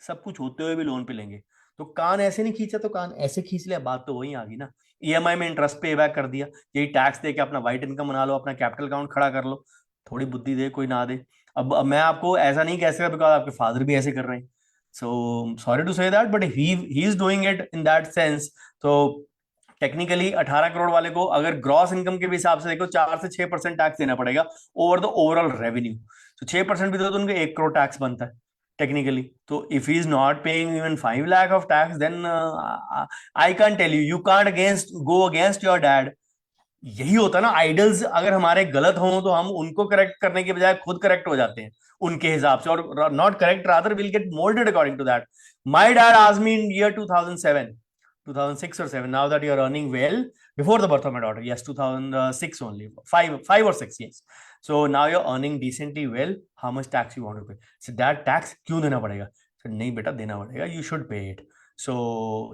सब कुछ होते हुए भी लोन पे लेंगे। तो कान ऐसे नहीं खींचा तो कान ऐसे खींच लिया, बात तो वही आ गई ना। ईएमआई में इंटरेस्ट पे बैक कर दिया, यही टैक्स दे के अपना वाइट इनकम बना लो, अपना कैपिटल अकाउंट खड़ा कर लो। थोड़ी बुद्धि दे कोई ना दे। अब मैं आपको ऐसा नहीं कह सकता बिकॉज आपके फादर भी ऐसे कर रहे हैं, so sorry to say that, but he is doing it in that sense. तो टेक्निकली 18 करोड़ वाले को अगर ग्रॉस इनकम के भी हिसाब से देखो, 4 से 6% टैक्स देना पड़ेगा ओवर द ओवरऑल रेवेन्यू। तो 6% भी दो तो उनको 1 करोड़ टैक्स बनता है टेक्निकली। तो if he is not paying even 5 lakh of tax, then I can tell you, you can't against go against your dad. यही होता है ना, आइडल्स अगर हमारे गलत हों तो हम उनको करेक्ट करने के बजाय खुद करेक्ट हो जाते हैं उनके हिसाब से, और not correct, rather will get moulded according to that. My dad asked me in year 2007, 2006 or 7, now that you're earning well, before the birth of my daughter, yes, 2006 only, 5 or 6 years. So now you're earning decently well, how much tax you want to pay? So that tax क्यों देना पड़ेगा? So नहीं बेटा देना पड़ेगा, you should pay it. So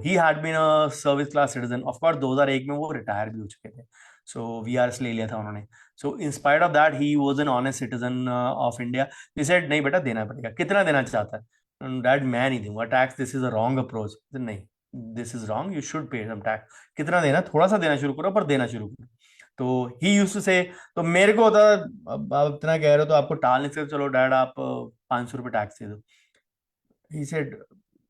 he had been a service class citizen, of course 2001 में वो retire भी हो चुके थे, so VRS ले लिया था उन्होंने। So in spite of that he was an honest citizen of India. He said नहीं बेटा देना पड़ेगा। कितना देना चाहता है? डैड मैं नहीं दूंगा tax, this is a wrong approach. नहीं, this is wrong, you should pay some tax. कितना देना? थोड़ा सा देना शुरू करो, पर देना शुरू करो। तो ही यूज्ड टू से, तो मेरे को होता, अब आप इतना कह रहे हो तो आपको टाल नहीं सकते, चलो डैड आप 500 रुपये टैक्स दे दो। ही सेड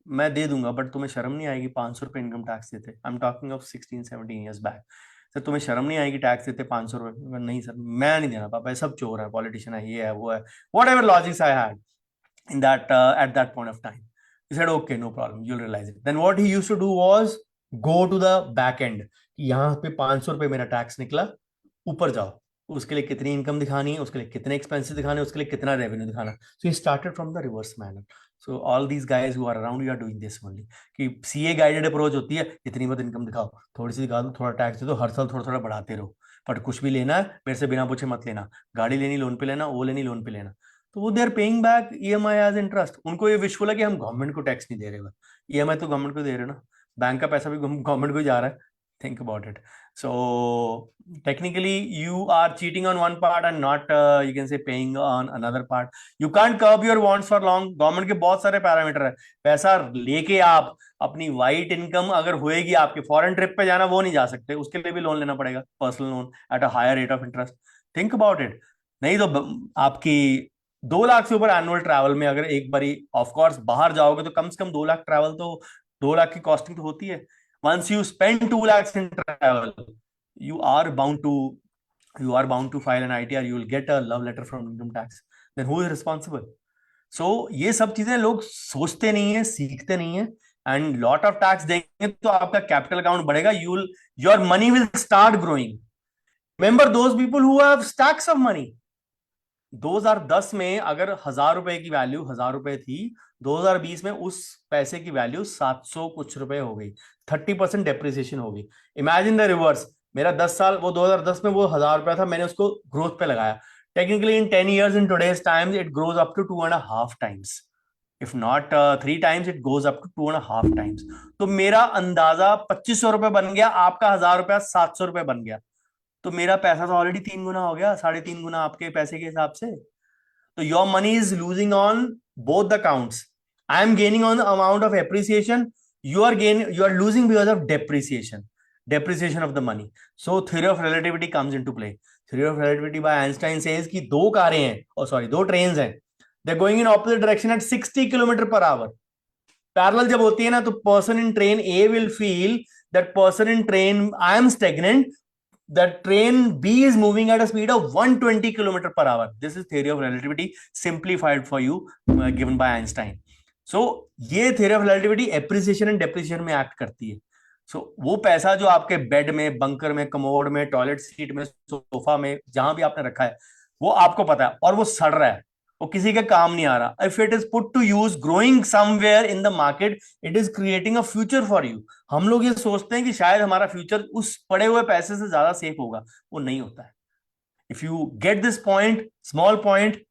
मैं दे दूंगा, बट तुम्हें शर्म नहीं आएगी? 500 रुपये इनकम टैक्स देते, आई am talking of 16-17 years back. Sir तुम्हें शर्म नहीं आएगी टैक्स देते 500 रुपये? नहीं सर मैं नहीं देना पापा, सब चोर है, पॉलिटिशियन है, ये है वो है, what ever logics I had in that at that point of time. He said okay no problem, you'll realize it. Then what he used to do was go to the back end कि यहाँ पे 500 रुपये मेरा tax निकला, ऊपर जाओ, उसके लिए कितनी इनकम दिखानी है, उसके लिए कितने एक्सपेंसेस दिखाने, उसके लिए कितना रेवेन्यू दिखाना। So he started from the reverse manner. So all these guys who are around you are doing this only, कि सीए गाइडेड अप्रोच होती है, इतनी मत इनकम दिखाओ, थोड़ी सी दिखा दो, थोड़ा टैक्स दे दो, हर साल थोड़ा थोड़ा बढ़ाते रहो, बट कुछ भी लेना है मेरे से बिना पूछे मत लेना, गाड़ी लेनी लोन पे लेना, वो लेनी लोन पे लेना। तो वो they are paying back EMI as interest. उनको ये विश्वास है कि हम गवर्नमेंट को टैक्स नहीं दे रहे, ईएमआई तो गवर्नमेंट को दे रहे हो ना, बैंक का पैसा भी गवर्नमेंट को ही जा रहा है। Think about it. So technically you are cheating on one part and not you can say paying on another part. You can't curb your wants for long. Government के बहुत सारे पैरामीटर है, पैसा लेके आप अपनी वाइट इनकम अगर होएगी, आपके फॉरेन ट्रिप पे जाना वो नहीं जा सकते, उसके लिए भी लोन लेना पड़ेगा, personal loan at a higher rate of interest. Think about it. नहीं तो आपकी 2 लाख से ऊपर एनुअल ट्रैवल में अगर एक बारी ऑफ कोर्स बाहर जाओगे तो कम से कम 2 लाख ट्रैवल तो, 2 लाख की कॉस्टिंग तो होती है। once you spend 2 lakhs in travel, you are bound to file an ITR, you will get a love letter from income tax. Then who is responsible? So ये सब चीजें लोग सोचते नहीं है, सीखते नहीं है, एंड लॉट ऑफ टैक्स देंगे तो आपका कैपिटल अकाउंट बढ़ेगा, your money will start growing. Remember those people who have stacks of money. 2010 में अगर 1,000 रुपए की वैल्यू 1,000 रुपए थी, 2020 में उस पैसे की वैल्यू 700 कुछ रुपए हो गई, 30% डेप्रिसिएशन हो गई। इमेजिन द रिवर्स, मेरा 10 साल, वो 2010 में वो 1,000 रुपया था, मैंने उसको ग्रोथ पे लगाया। Technically in 10 years in today's times it grows up to 2.5 times, if not 3 times, it goes up to 2.5 times। तो मेरा अंदाजा 2,500 रुपए बन गया, आपका 1,000 रुपया 700 रुपए बन गया, तो मेरा पैसा तो ऑलरेडी 3 गुना हो गया, 3.5 गुना आपके पैसे के हिसाब से। तो your money is losing on both the counts. I am gaining on amount of appreciation, you are losing because of depreciation of the money. So theory of relativity comes into play. Theory of relativity by Einstein says कि दो कारें हैं, और सॉरी दो trains हैं, they are going in opposite direction at 60 kilometre per hour. Parallel जब होती है ना, तो person in train A will feel that person in train I am stagnant, the train B is moving at a speed of 120 km per hour. This is theory of relativity simplified for you, given by Einstein. So ये theory of relativity appreciation and depreciation में act करती है। सो वो पैसा जो आपके bed में, bunker में, कमोड में, टॉयलेट सीट में, सोफा में, जहां भी आपने रखा है, वो आपको पता है, और वो सड़ रहा है, वो किसी के काम नहीं आ रहा, if it is put to use growing somewhere in the market, it is creating a future for you. हम लोग ये सोचते हैं कि शायद हमारा फ्यूचर उस पड़े हुए पैसे से ज्यादा सेफ होगा, वो नहीं होता है। If you get this point, small point,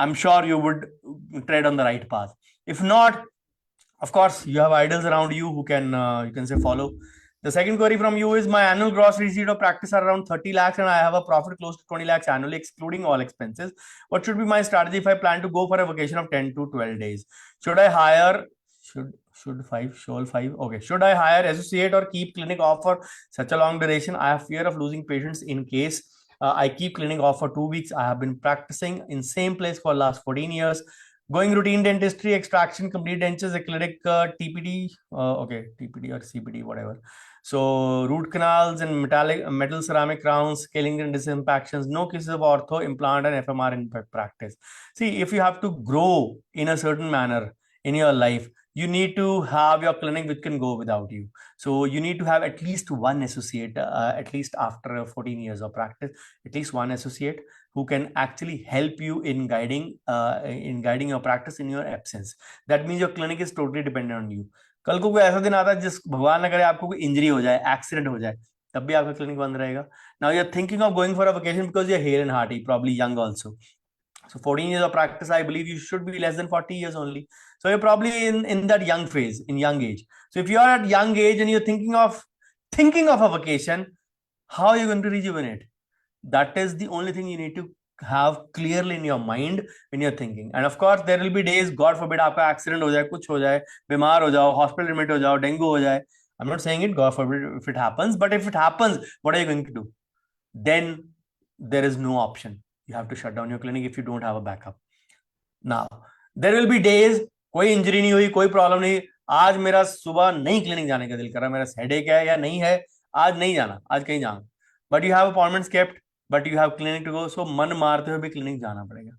I'm sure you would tread on the right path. If not, of course, you have idols around you who can you can say follow. The second query from you is my annual gross receipt of practice are around 30 lakhs and I have a profit close to 20 lakhs annually, excluding all expenses. What should be my strategy if I plan to go for a vacation of 10 to 12 days? Should I hire? Should five? Should five? Okay. Should I hire associate or keep clinic off for such a long duration? I have fear of losing patients in case I keep clinic off for 2 weeks. I have been practicing in same place for last 14 years. Going routine dentistry, extraction, complete dentures, acrylic, TPD, okay, TPD or CPD, whatever. So root canals and metal ceramic crowns, scaling and disimpactions, no cases of ortho, implant and FMR in practice. See, if you have to grow in a certain manner in your life, you need to have your clinic which can go without you. So you need to have at least one associate, at least after 14 years of practice, at least one associate who can actually help you in guiding your practice in your absence. That means your clinic is totally dependent on you. कल को कोई ऐसा दिन आता है जिस भगवान ना करे आपको कोई इंजरी हो जाए, एक्सीडेंट हो जाए, तब भी आपका क्लिनिक बंद रहेगा. Now you are thinking of going for a vacation because you are hale and hearty, probably young also. So 14 years of practice, I believe you should be less than 40 years only. So you're probably in that young phase, in young age. So if you are at young age and you're thinking of a vacation, how are you going to rejuvenate? That is the only thing you need to have clearly in your mind when you're thinking. And of course there will be days, God forbid, आपका accident हो जाए, कुछ हो जाए, बीमार हो जाओ, hospital admit हो जाओ, dengue हो जाए. I'm not saying it, God forbid, if it happens, but if it happens, what are you going to do? Then there is no option. You have to shut down your clinic if you don't have a backup. Now there will be days, कोई injury नहीं हुई, कोई problem नहीं, आज मेरा सुबह नहीं clinic जाने का दिल कर रहा, मेरा हेडेक है या नहीं है, आज नहीं जाना, आज कहीं जाना, but you have appointments kept, but you have clinic to go, so मन मारते हुए भी क्लिनिक जाना पड़ेगा.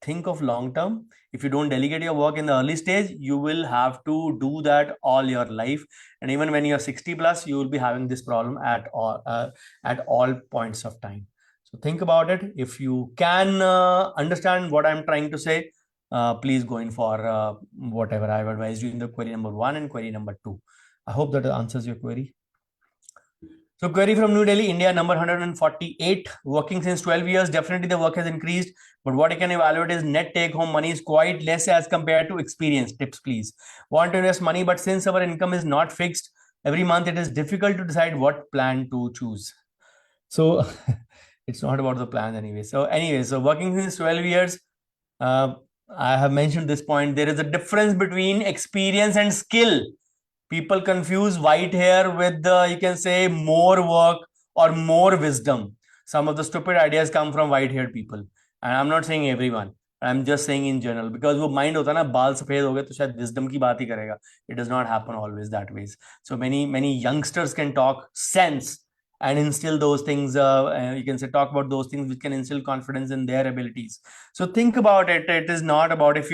Think of long term. If you don't delegate your work in the early stage, you will have to do that all your life, and even when you're 60 plus, you will be having this problem at all points of time. So think about it. If you can understand what I'm trying to say, please go in for whatever I've advised you in the query number 1 and query number 2. I hope that answers your query. So query from New Delhi, India, number 148. Working since 12 years, definitely the work has increased, but what I can evaluate is net take home money is quite less as compared to experience. Tips, please. Want to invest money, but since our income is not fixed every month, it is difficult to decide what plan to choose. So it's not about the plan anyway. So working since 12 years, I have mentioned this point. There is a difference between experience and skill. People confuse white hair with you can say more work or more wisdom. Some of the stupid ideas come from white haired people, and I'm not saying everyone, I'm just saying in general, because वो mind होता है ना, बाल सफेद हो गए तो शायद wisdom की बात ही करेगा. It does not happen always that ways. So many youngsters can talk sense and instill those things, you can say talk about those things which can instill confidence in their abilities. So think about it. It is not about if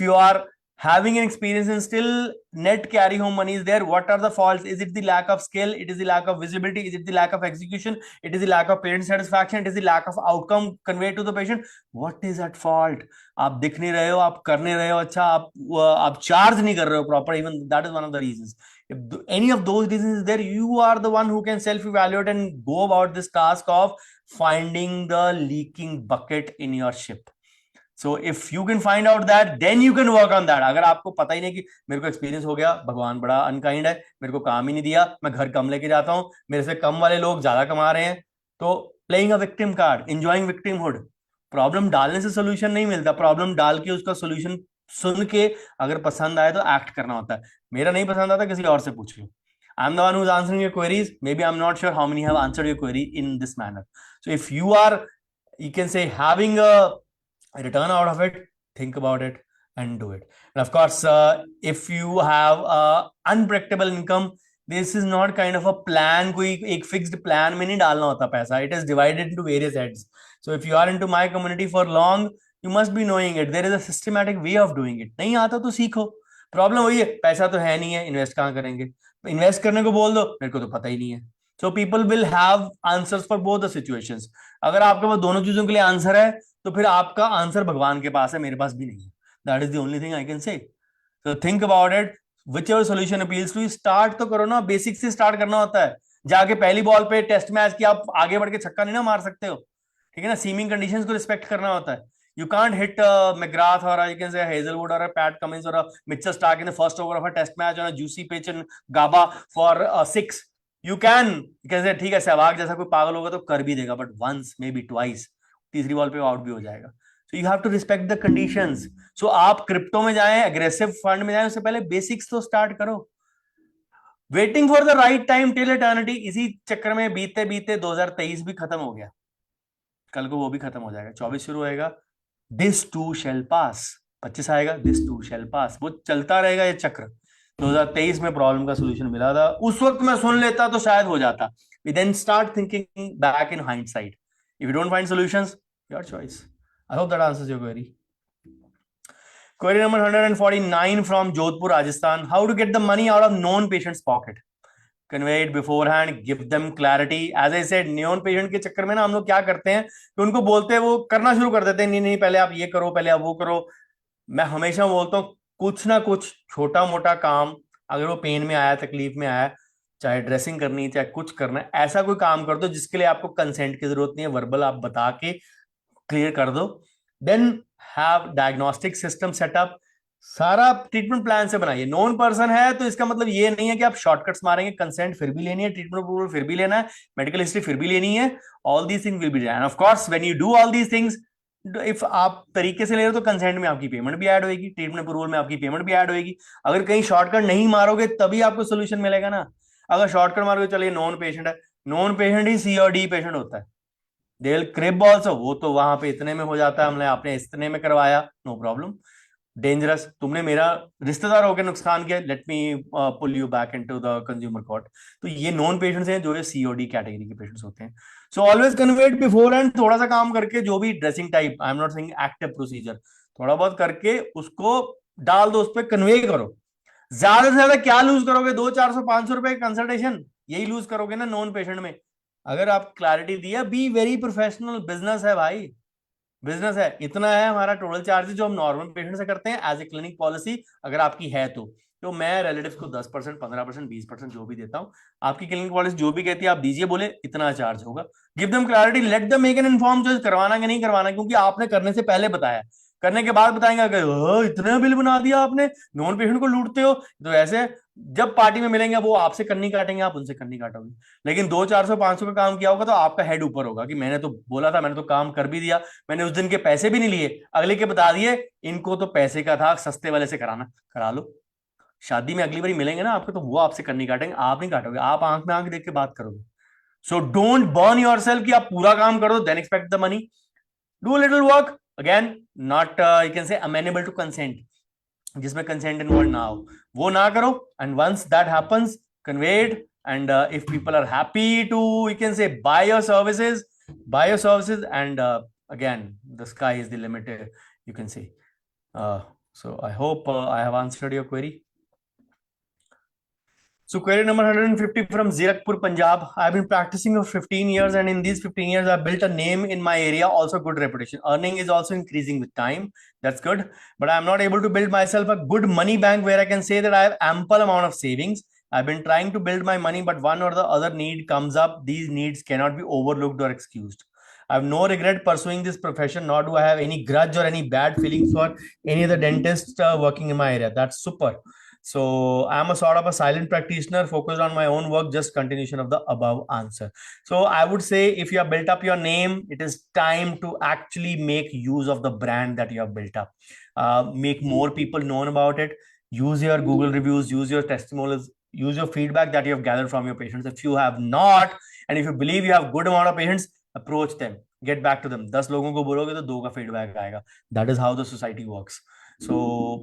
you are having an experience and still net carry home money is there, what are the faults? Is it the lack of skill? It is the lack of visibility? Is it the lack of execution? It is the lack of patient satisfaction? It is the lack of outcome conveyed to the patient? What is at fault? आप दिख नहीं रहे हो, आप कर नहीं रहे हो अच्छा, आप चार्ज नहीं कर रहे हो proper, even that is one of the reasons. If any of those reasons is there, you are the one who can self evaluate and go about this task of finding the leaking bucket in your ship. So if you can find out that, then you can work on that. अगर आपको पता ही नहीं कि मेरे को experience हो गया, भगवान बड़ा अनकाइंड है, मेरे को काम ही नहीं दिया, मैं घर कम लेके जाता हूं, मेरे से कम वाले लोग ज्यादा कमा रहे हैं, तो playing a victim card, enjoying victimhood. Problem डालने से सोल्यूशन नहीं मिलता, प्रॉब्लम डाल के उसका सोल्यूशन सुन के अगर पसंद आए तो एक्ट करना होता है. मेरा नहीं पसंद आता, किसी और से पूछ लो. I'm the one who's answering your queries. Maybe I'm not sure how many have answered your query in this manner. So if you are, you can say, having a return out of it, think about it and do it. And of course, if you have unpredictable income, this is not kind of a plan, कोई एक fixed plan में नहीं डालना होता पैसा. It is divided into various heads. So if you are into my community for long, you must be knowing it. There is a systematic way of doing it. नहीं आता तो सीखो. प्रॉब्लम वही है, पैसा तो है नहीं है, इन्वेस्ट कहाँ करेंगे. इन्वेस्ट करने को बोल दो, मेरे को तो पता ही नहीं है। So people will have answers for both the situations. अगर आपके पास दोनों चीजों के लिए आंसर है, तो फिर आपका आंसर भगवान के पास है, मेरे पास भी नहीं है। That is the only thing I can say. तो think about it, whichever solution appeals to. Start तो करो ना, बेसिक से स्टार्ट करना होता है। जाके पहली बॉल पे टेस्ट मैच की आप आगे बढ़ के छक्का नहीं ना मार सकते हो, ठीक है ना। सीमिंग कंडीशंस को रिस्पेक्ट करना होता है। You can't hit McGrath, or you can say Hazelwood or a Pat Cummins or a Mitchell Stark in the first over of a test match on a juicy pitch in Gaba for a six. You can say ठीक है, सहवाग जैसा कोई पागल होगा तो कर भी देगा, but once maybe twice, तीसरी बॉल पे आउट भी हो जाएगा। So you have to respect the conditions. So आप क्रिप्टो में जाएं, एग्रेसिव फंड में जाएं, उससे पहले बेसिक्स तो स्टार्ट करो। Waiting for the right time till eternity, इसी चक्कर में बीते बीते 2023 भी खत्म हो गया, कल को वो भी खत्म हो जाएगा। 24 शुरू होएगा, दिस टू शेल पास। 25 आएगा, दिस टू शेल पास। वो चलता रहेगा ये चक्र। 2023 में प्रॉब्लम का सोल्यूशन मिला था, उस वक्त मैं सुन लेता तो शायद हो जाता। We then start thinking back in hindsight. If you don't find solutions, your choice. I hope that answers your query. Query number 149 from Jodhpur, Rajasthan. How to get the money out of known patient's pocket? Convey it beforehand, give them clarity. As I said, known patient के चक्कर में ना हम लोग क्या करते हैं कि उनको बोलते हैं, वो करना शुरू कर देते हैं, नहीं नहीं पहले आप ये करो, पहले आप वो करो। मैं हमेशा बोलता हूँ, कुछ ना कुछ छोटा मोटा काम, अगर वो पेन में आया, तकलीफ में आया, चाहे ड्रेसिंग करनी है, चाहे कुछ करना है, ऐसा कोई काम कर दो जिसके लिए आपको कंसेंट की जरूरत नहीं है, वर्बल आप बता के क्लियर कर दो। Then have diagnostic system setup, सारा ट्रीटमेंट प्लान से बनाइए। नॉन पर्सन है तो इसका मतलब ये नहीं है कि आप शॉर्टकट्स मारेंगे, कंसेंट फिर भी लेनी है, ट्रीटमेंट अप्रूवल फिर भी लेना है, मेडिकल हिस्ट्री फिर भी लेनी है। All these things will be done. Of course when you do all these things, if आप तरीके से ले रहे हो तो कंसेंट में आपकी पेमेंट भी ऐड होगी, ट्रीटमेंट अप्रूवल में आपकी पेमेंट भी ऐड होगी। अगर कहीं शॉर्टकट नहीं मारोगे तभी आपको सोल्यूशन मिलेगा ना। अगर शॉर्टकट मारोगे, चलिए नॉन पेशेंट है, नॉन पेशेंट ही सी और डी पेशेंट होता है। दे विल क्रिप ऑल्सो, वो तो वहां पे इतने में हो जाता है, हमने आपने इतने में करवाया, नो प्रॉब्लम। डेंजरस, तुमने मेरा रिश्तेदार होकर नुकसान किया, let me pull you back into the consumer court. तो ये नॉन पेशेंट्स हैं जो ये सीओडी कैटेगरी के पेशेंट्स होते हैं। सो ऑलवेज कन्वेट बिफोर एंड, थोड़ा सा काम करके, जो भी dressing type, I am not saying active procedure, थोड़ा बहुत करके उसको डाल दो, उस पर कन्वे करो। ज्यादा से ज्यादा क्या लूज करोगे, 200-400-500 रुपए कंसल्टेशन, यही लूज करोगे ना नॉन पेशेंट में। अगर आप क्लैरिटी दिया, बी वेरी प्रोफेशनल, बिजनेस है भाई, बिजनेस है। इतना है हमारा टोटल चार्जेस जो हम नॉर्मल पेशेंट से करते हैं एज ए क्लिनिक पॉलिसी, अगर आपकी है तो मैं रिलेटिव्स को 10%, 15%, 20% जो भी देता हूं। आपकी क्लिनिक पॉलिसी जो भी कहती है आप दीजिए, बोले इतना चार्ज होगा। Give them clarity, let them make an inform choice, करवाना कि नहीं करवाना, क्योंकि आपने करने से पहले बताया, करने के बाद बताएंगे कि इतना बिल बना दिया आपने, नॉन पेशेंट को लूटते हो। तो ऐसे जब पार्टी में मिलेंगे वो आपसे कन्नी काटेंगे, आप उनसे कन्नी काटोगे। लेकिन 200-400-500 का काम किया होगा तो आपका हेड ऊपर होगा कि मैंने तो बोला था, मैंने तो काम कर भी दिया, मैंने उस दिन के पैसे भी नहीं लिए, अगले के बता दिए इनको तो पैसे का था, सस्ते वाले से कराना, करा लो। शादी में अगली बार मिलेंगे ना आपको, तो वो आपसे करनी काटेंगे, आप नहीं काटोगे, आप आंख में आंख देख के बात करोगे। So don't burn yourself कि आप पूरा काम कर दो then expect the money. Do little work, again not you can say amenable to consent, जिसमें कंसेंट इन्वॉल्व ना हो, वो ना करो। And once that happens, conveyed, and if people are happy to, you can say, buy your services, and again the sky is the limit, you can say. So I hope I have answered your query. So query number 150 from Zirakpur, Punjab. I've been practicing for 15 years, and in these 15 years I've built a name in my area, also good reputation. Earning is also increasing with time, that's good, but I'm not able to build myself a good money bank where I can say that I have ample amount of savings. I've been trying to build my money, but one or the other need comes up. These needs cannot be overlooked or excused. I have no regret pursuing this profession, nor do I have any grudge or any bad feelings for any other dentist working in my area. That's super. So I'm a sort of a silent practitioner focused on my own work, just continuation of the above answer. So I would say if you have built up your name, it is time to actually make use of the brand that you have built up. Make more people known about it. Use your Google reviews, use your testimonials, use your feedback that you have gathered from your patients. If you have not, and if you believe you have good amount of patients, approach them, get back to them. 10 लोगों को बोलोगे तो 2 का feedback आएगा. That is how the society works. So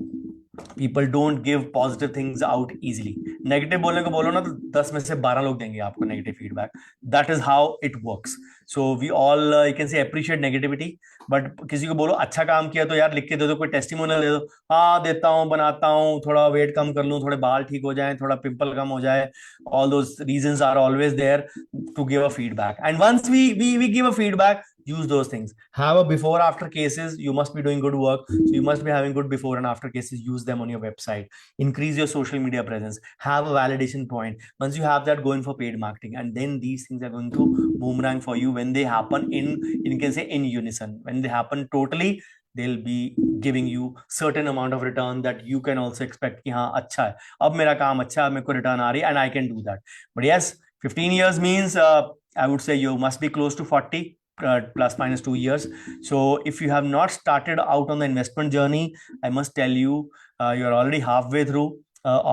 people don't give positive things out easily. Negative बोलने को बोलो ना तो 10 में से 12 लोग देंगे आपको negative feedback. That is how it works. So we all you can say appreciate negativity. But किसी को बोलो अच्छा काम किया तो यार लिख के दे दो, कोई टेस्टिमोनियल दे दो. हाँ देता हूँ, बनाता हूँ, थोड़ा वेट कम कर लूँ, थोड़े बाल ठीक हो जाए, थोड़ा पिंपल कम हो जाए. All those reasons are always there to give a feedback. And once we give a feedback, use those things. Have a before after cases. You must be doing good work, so you must be having good before and after cases. Use them on your website. Increase your social media presence. Have a validation point. Once you have that, go in for paid marketing, and then these things are going to boomerang for you when they happen in can say in unison. When they happen totally, they'll be giving you certain amount of return that you can also expect कि हाँ अच्छा है, अब मेरा काम अच्छा है, मेरे को रिटर्न आ रही है, and I can do that. But yes, 15 years means I would say you must be close to 40, plus minus 2 years. So if you have not started out on the investment journey, I must tell you, you're already halfway through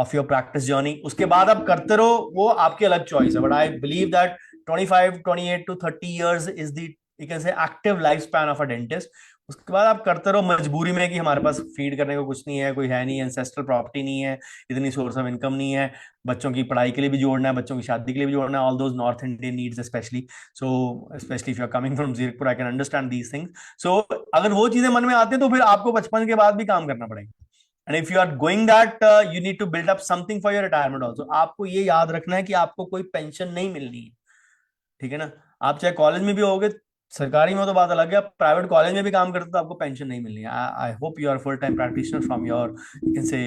of your practice journey. उसके बाद आप करते रहो, वो आपकी अलग choice है. But I believe that 25, 28 to 30 years is the, you can say, active lifespan of a dentist. उसके बाद आप करते रहो मजबूरी में कि हमारे पास फीड करने को कुछ नहीं है, कोई है नहीं, एंसेस्ट्रल प्रॉपर्टी नहीं है, इतनी सोर्स ऑफ इनकम नहीं है, बच्चों की पढ़ाई के लिए भी जोड़ना है, बच्चों की शादी के लिए भी जोड़ना है, all those North Indian needs specially. So specially if you are coming from Zirakpur, I can understand these things. So अगर वो चीजें मन में आती है तो फिर आपको बचपन के बाद भी काम करना पड़ेगा. And if you are going that, you need to build up something for your retirement also. आपको ये याद रखना है कि आपको कोई पेंशन नहीं मिलनी है, ठीक है ना. आप चाहे कॉलेज में भी होगे, सरकारी में तो बात अलग है, आप प्राइवेट कॉलेज में भी काम करते तो आपको पेंशन नहीं मिलनी है. I hope you are full time practitioner from your, you can say,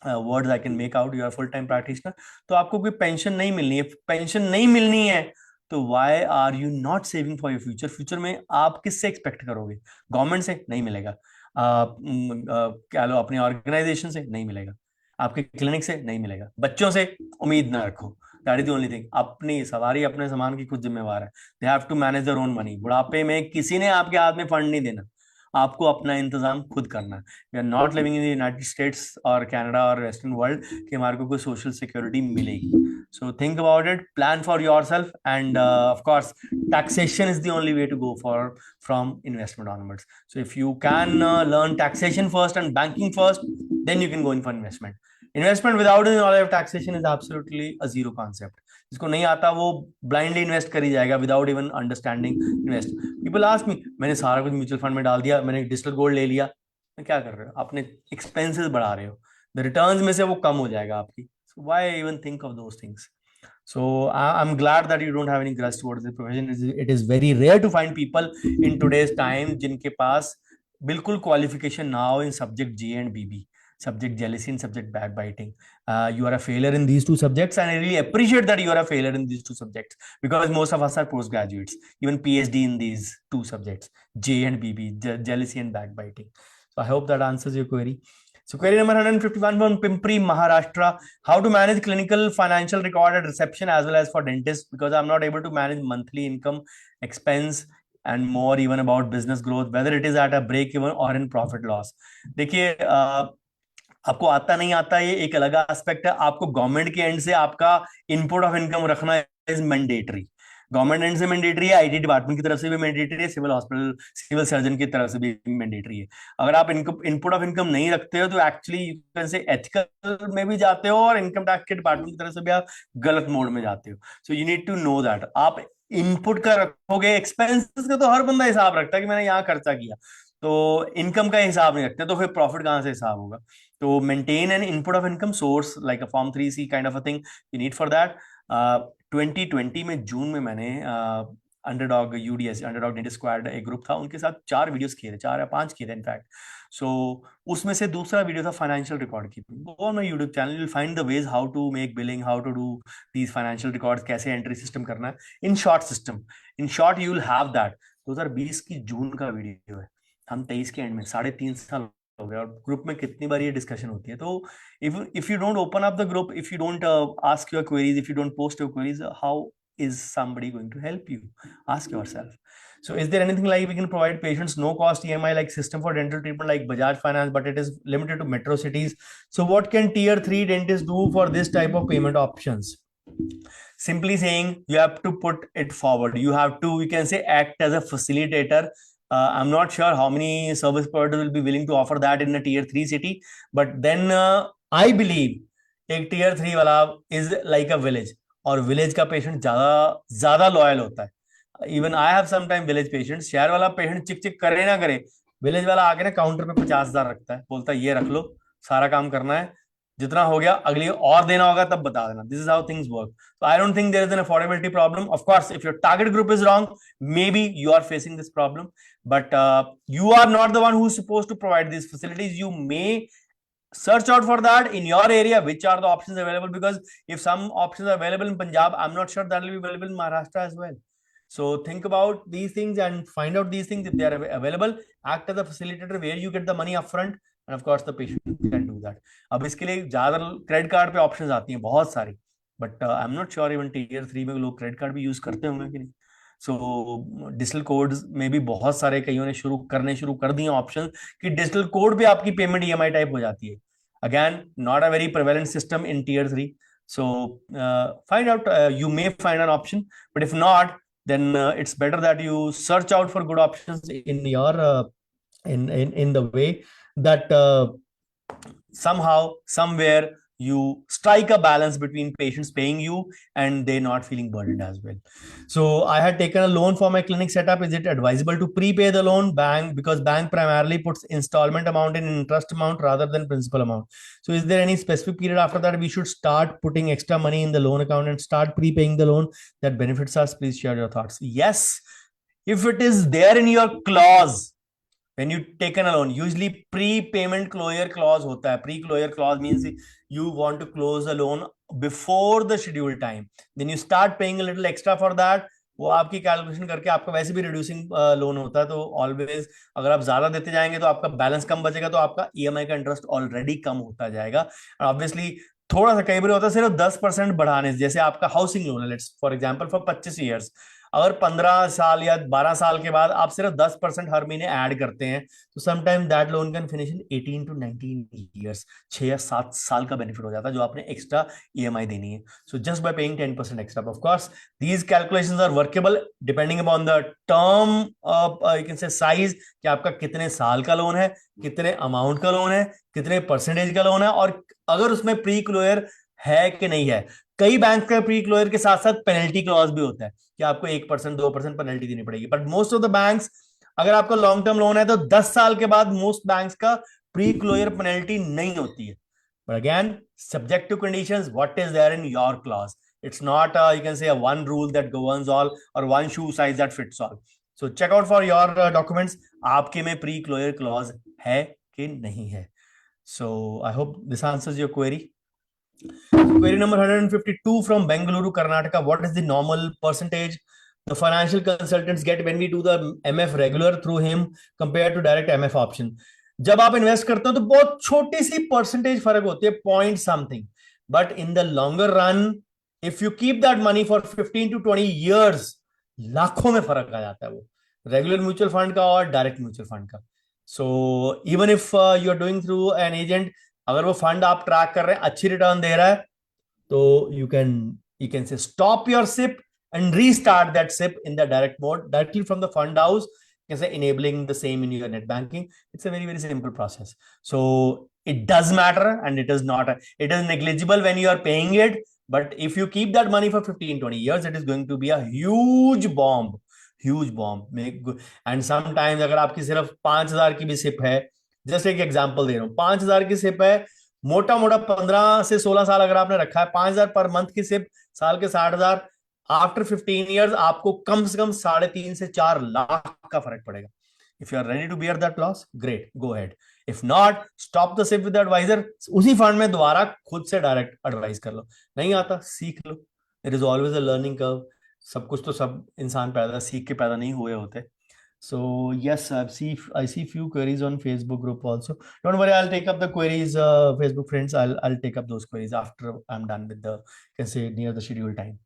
words I can make out, you are full time practitioner. तो आपको कोई पेंशन नहीं मिलनी है. पेंशन नहीं मिलनी है तो why are you not saving for your future. Future में आप किससे एक्सपेक्ट करोगे? गवर्नमेंट से नहीं मिलेगा, क्या लो अपनी ऑर्गेनाइजेशन से नहीं मिलेगा, आपके क्लिनिक से नहीं मिलेगा, बच्चों से उम्मीद ना रखो. That is the only thing. अपनी सवारी अपने सामान की खुद जिम्मेवार है. They have to manage their own money. बुढ़ापे में किसी ने आपके हाथ में फंड नहीं देना, आपको अपना इंतजाम खुद करना है. We are not living in the United States और कनाडा और वेस्टर्न वर्ल्ड कि हमारे को कोई सोशल सिक्योरिटी मिलेगी. So think about it, plan for yourself, and of course taxation is the only way to go for from investment onwards. So if you can learn taxation first and banking first, then you can go in for investment without the knowledge of taxation is absolutely a zero concept. जिसको नहीं आता वो blindly invest करी जाएगा without even understanding invest. People ask me, मैंने सारा कुछ mutual fund में डाल दिया, मैंने डिजिटल गोल्ड ले लिया. क्या कर रहे हो? अपने एक्सपेंसेस बढ़ा रहे हो. द रिटर्न्स में से वो कम हो जाएगा आपकी. So why even think of those things? So I'm glad that you don't have any grudge towards the profession. It is very rare to find people in today's time जिनके पास बिल्कुल qualification ना हो in subject J and BB, subject jealousy and subject backbiting. You are a failure in these two subjects, and I really appreciate that you are a failure in these two subjects, because most of us are postgraduates, even PhD in these two subjects, J and BB, jealousy and backbiting. So I hope that answers your query. So query number 151 from Pimpri, Maharashtra: how to manage clinical financial record at reception as well as for dentists, because I'm not able to manage monthly income, expense, and more, even about business growth, whether it is at a break even or in profit loss. देखिए, आपको आता नहीं आता ये एक अलग aspect है. आपको गवर्नमेंट के एंड से आपका इनपुट ऑफ इनकम रखना इज मैंडेटरी. गवर्नमेंट एंड से मैंडेटरी है, आईटी डिपार्टमेंट की तरफ से भी मैंडेटरी है, सिविल हॉस्पिटल सिविल सर्जन की तरफ से भी मैंडेटरी है. अगर आप इनपुट ऑफ इनकम नहीं रखते हो तो एक्चुअली यू कैन से एथिकल में भी जाते हो और इनकम टैक्स के डिपार्टमेंट की तरफ से भी आप गलत मोड में जाते हो. So you need to know that. आप इनपुट का रखोगे, एक्सपेंसेस का तो हर बंदा हिसाब रखता है कि मैंने यहाँ खर्चा किया, तो इनकम का हिसाब नहीं रखते, तो फिर प्रॉफिट कहां से हिसाब होगा? तो maintain an input of income source like a form 3C kind of a thing you need for that. 2020 में जून में मैंने underdog UDS, underdog dentist squad एक ग्रुप था, उनके साथ 4 वीडियोस किए थे, 4 या 5 किए थे इनफैक्ट. सो उसमें से दूसरा वीडियो था financial record keeping. Go on my YouTube channel, you will find the ways how to make billing, how to do these financial records, कैसे एंट्री सिस्टम करना है in short system. In short you will have that. 2020 की जून का video है, हम 23 के and में, 3.5 साल हो गया, और ग्रुप में कितनी बार ये डिस्कशन होती है. तो if you don't open up the group, if you don't ask your queries, if you don't post your queries, how is somebody going to help you? Ask yourself. So is there anything like we can provide patients no cost EMI like system for dental treatment like Bajaj Finance, but it is limited to metro cities? So what can tier 3 dentists do for this type of payment options? Simply saying, you have to put it forward. You have to, you can say, act as a facilitator I'm not sure how many service providers will be willing to offer that in a tier 3 city, but then I believe एक tier 3 वाला is like a village, और village का patient ज्यादा ज्यादा loyal होता है. Even I have sometime village patients. शहर वाला patient चिक चिक करे ना करे, village वाला आके ना काउंटर पे 50,000 रखता है, बोलता है ये रख लो, सारा काम करना है, जितना हो गया अगली और देना होगा तब बता देना. This is how things work. So I don't think there is an affordability problem. Of course, if your target group is wrong, maybe you are facing this problem, but you are not the one who is supposed to provide these facilities. You may search out for that in your area, which are the options available, because if some options are available in Punjab, I'm not sure that will be available in Maharashtra as well. So think about these things and find out these things. If they are available, act as a facilitator where you get the money upfront, and of course the patient can do that. अब इसके लिए ज्यादा credit card पे options आती हैं बहुत सारी, but I am not sure even tier 3 में लोग क्रेडिट कार्ड भी यूज करते होंगे कि नहीं. सो डिजिटल कोड्स में भी बहुत सारे कईयों ने शुरू कर दिए ऑप्शन कि डिजिटल कोड पे आपकी पेमेंट ईएमआई टाइप हो जाती है. Again not a very prevalent system in tier 3. So find out, you may find an option, but if not, then it's better that you search out for good options in your in the way that somehow somewhere you strike a balance between patients paying you and they not feeling burdened as well. So I had taken a loan for my clinic setup. Is it advisable to prepay the loan? Bank, because bank primarily puts installment amount in interest amount rather than principal amount. So is there any specific period after that we should start putting extra money in the loan account and start prepaying the loan that benefits us? Please share your thoughts. Yes, if it is there in your clause, when you taken a loan, usually prepayment closure clause hota hai. Pre-closure clause means you want to close the loan before the scheduled time, then you start paying a little extra for that. वो आपकी calculation करके आपका वैसे भी reducing loan होता है, तो always अगर आप ज्यादा देते जाएंगे तो आपका बैलेंस कम बचेगा, तो आपका ईएमआई का इंटरेस्ट ऑलरेडी कम होता जाएगा. ऑब्वियसली थोड़ा सा कई बार होता है सिर्फ 10% बढ़ाने से, जैसे आपका हाउसिंग लोन है, let's for example for 25 years, अगर 15 साल या 12 साल के बाद आप सिर्फ 10% हर महीने ऐड करते हैं, तो sometime that loan can finish in 18 to 19 years. 6 या 7 साल का बेनिफिट हो जाता है जो आपने एक्स्ट्रा ईएमआई देनी है. So just by paying 10% extra. Of course these calculations are workable depending upon the term, you can say size, कि आपका कितने साल का लोन है, कितने अमाउंट का लोन है, कितने परसेंटेज का लोन है, और अगर उसमें प्री क्लोजर है कि नहीं है. कई बैंक का प्री क्लोजर के साथ साथ पेनल्टी क्लॉज भी होता है कि आपको 1% 2% पेनल्टी देनी पड़ेगी. But most of the banks, अगर आपका लॉन्ग टर्म लोन है तो 10 साल के बाद मोस्ट बैंक्स का प्री क्लोजर पेनल्टी नहीं होती है. But again subject to conditions, what is there in your clause. It's not you can say a one rule that governs all or one shoe size that fits all. So check out for your documents, आपके में pre closure clause है कि नहीं है. So I hope this answers your query. Query number 152 from Bengaluru, Karnataka. What is the normal percentage the financial consultants get when we do the MF regular through him compared to direct MF option? जब आप invest करते हो तो बहुत छोटी सी percentage फर्क होती है, point something, but in the longer run if you keep that money for 15 to 20 years, लाखों में फर्क आ जाता है वो रेगुलर म्यूचुअल फंड का और डायरेक्ट म्यूचुअल फंड का. So even if you are doing through an agent, अगर वो फंड आप ट्रैक कर रहे हैं, अच्छी रिटर्न दे रहा है, तो you can say stop your SIP and restart that SIP in the direct mode directly from the fund house. You can say enabling the same in your net banking. It's a very, very simple process. So it does matter, and it is not it is negligible when you are paying it, but if you keep that money for 15-20 years, it is going to be a huge bomb. And sometimes अगर आपकी सिर्फ 5,000 की भी SIP है, just एक example दे रहा हूं, 5,000 की सिप है, मोटा मोटा 15 से 16 साल अगर आपने रखा है, 5,000 पर मंथ की सिप, साल के 60,000, आफ्टर 15 ईयर्स आपको कम से कम 3.5 से 4 लाख का फर्क पड़ेगा. If you are ready to bear that loss, great, go ahead. If not, stop the SIP with advisor. उसी फंड में दोबारा खुद से डायरेक्ट एडवाइस कर लो. नहीं आता, सीख लो. It is always a learning curve. सब कुछ तो सब इंसान पैदा सीख के पैदा नहीं हुए होते. So yes, I see few queries on Facebook group also. Don't worry, I'll take up the queries, Facebook friends. I'll take up those queries after I'm done with the, can say, near the schedule time.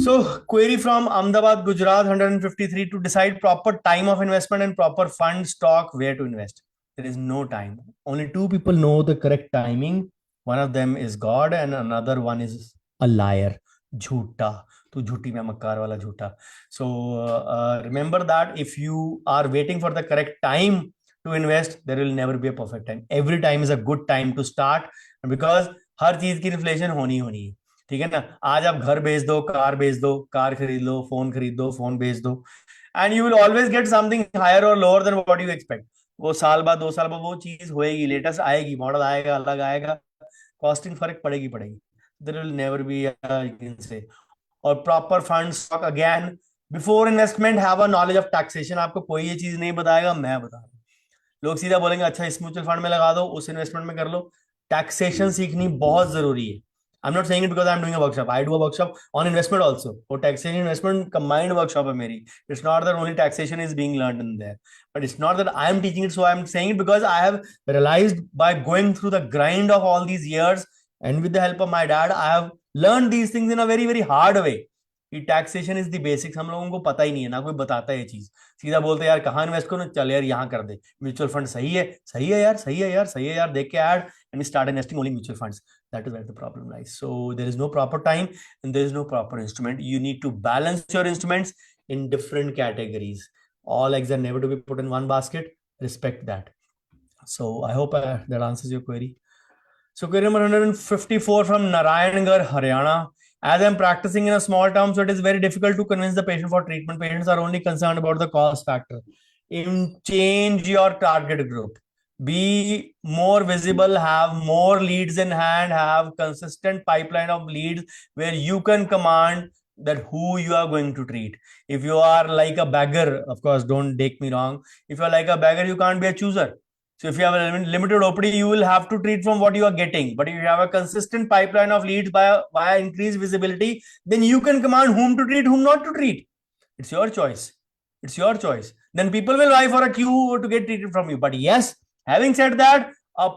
So query from Ahmedabad, Gujarat, 153, to decide proper time of investment and proper fund stock where to invest. There is no time. Only two people know the correct timing. One of them is God and another one is a liar, jhoota. तू झूठी में मक्कार वाला झूठा. So remember that if you are waiting for the correct time to invest, there will never be a perfect time. Every time is a good time to start, because हर चीज की inflation होनी है. ठीक है ना. आज आप घर बेच दो, कार बेच दो, कार खरीद लो, फोन खरीद दो, फोन बेच दो, and you will always get something higher और lower than what you expect. वो साल बाद, 2 साल बाद वो चीज होएगी, लेटेस्ट आएगी, मॉडल आएगा, अलग आएगा, कॉस्टिंग फर्क पड़ेगी. There will never be, you can say. और proper fund stock, again before investment have a knowledge of taxation. आपको कोई ये चीज नहीं बताएगा, मैं बता रहा हूँ. लोग सीधा बोलेंगे अच्छा इस म्यूचुअल फंड में लगा दो, उस इन्वेस्टमेंट में कर लो. टैक्सेशन सीखनी बहुत जरूरी है. I am not saying it because I am doing a workshop. I do a workshop on investment also. वो टैक्सेशन इन्वेस्टमेंट कंबाइंड वर्कशॉप है मेरी. It's not that only taxation is being learned in there, but it's not that I am teaching it. So I am saying it because I have realized by going through the grind of all these years, and with the help of my dad I have learned these things in a very very hard way. कि taxation is the basics हम लोगों को पता ही नहीं है, ना कोई बताता है ये चीज. सीधा बोलते यार कहाँ इन्वेस्ट करो, चल यार यहाँ कर दे, म्यूचुअल फंड सही है, सही है यार, सही है यार, सही है यार, देख के ad, and we start investing only mutual funds. That is where the problem lies. So there is no proper time and there is no proper instrument. You need to balance your instruments in different categories. All eggs are never to be put in one basket. Respect that. So I hope that answers your query. So query number 154 from Narayangarh, Haryana. As I'm practicing in a small town, so it is very difficult to convince the patient for treatment. Patients are only concerned about the cost factor. Change your target group. Be more visible, have more leads in hand, have consistent pipeline of leads where you can command that who you are going to treat. If you are like a beggar, of course, don't take me wrong. If you are like a beggar, you can't be a chooser. So if you have a limited OPD, you will have to treat from what you are getting. But if you have a consistent pipeline of leads via increased visibility, then you can command whom to treat, whom not to treat. It's your choice. It's your choice. Then people will vie for a queue to get treated from you. But yes, having said that, a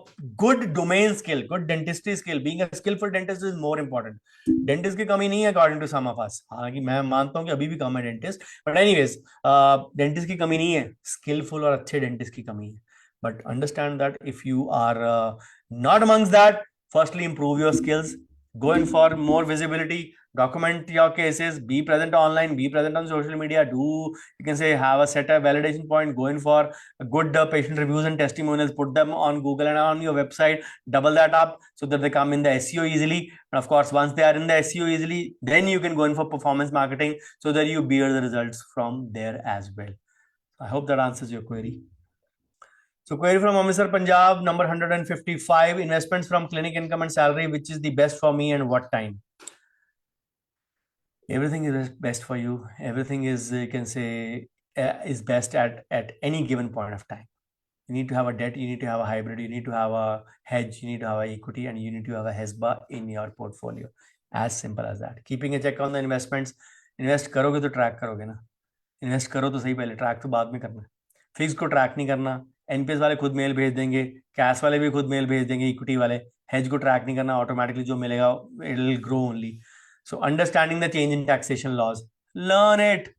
good domain skill, good dentistry skill, being a skillful dentist is more important. Dentist की कमी नहीं है according to some of us. हालांकि मैं मानता हूं कि अभी भी कम है डेंटिस्ट, बट एनीवेज डेंटिस्ट की कमी नहीं है, स्किलफुल और अच्छे डेंटिस्ट की कमी है. But understand that if you are not amongst that, firstly improve your skills, go in for more visibility, document your cases, be present online, be present on social media, do, you can say, have a set a validation point, go in for good patient reviews and testimonials, put them on Google and on your website, double that up so that they come in the SEO easily. And of course, once they are in the SEO easily, then you can go in for performance marketing so that you bear the results from there as well. I hope that answers your query. So query from Amritsar, Punjab, number 155, investments from clinic income and salary, which is the best for me and what time? Everything is best for you. Everything is, you can say, is best at any given point of time. You need to have a debt, you need to have a hybrid, you need to have a hedge, you need to have a equity, and you need to have a HESBA in your portfolio. As simple as that. Keeping a check on the investments. Invest करोगे तो track करोगे ना. Invest करो तो सही, पहले track तो बाद में करना. फिक्स को ट्रैक नहीं करना. एनपीएस वाले खुद मेल भेज देंगे, कैश वाले भी खुद मेल भेज देंगे, इक्विटी वाले. हेज को ट्रैक नहीं करना, ऑटोमेटिकली जो मिलेगा it will grow only. So understanding the change in taxation laws, learn it,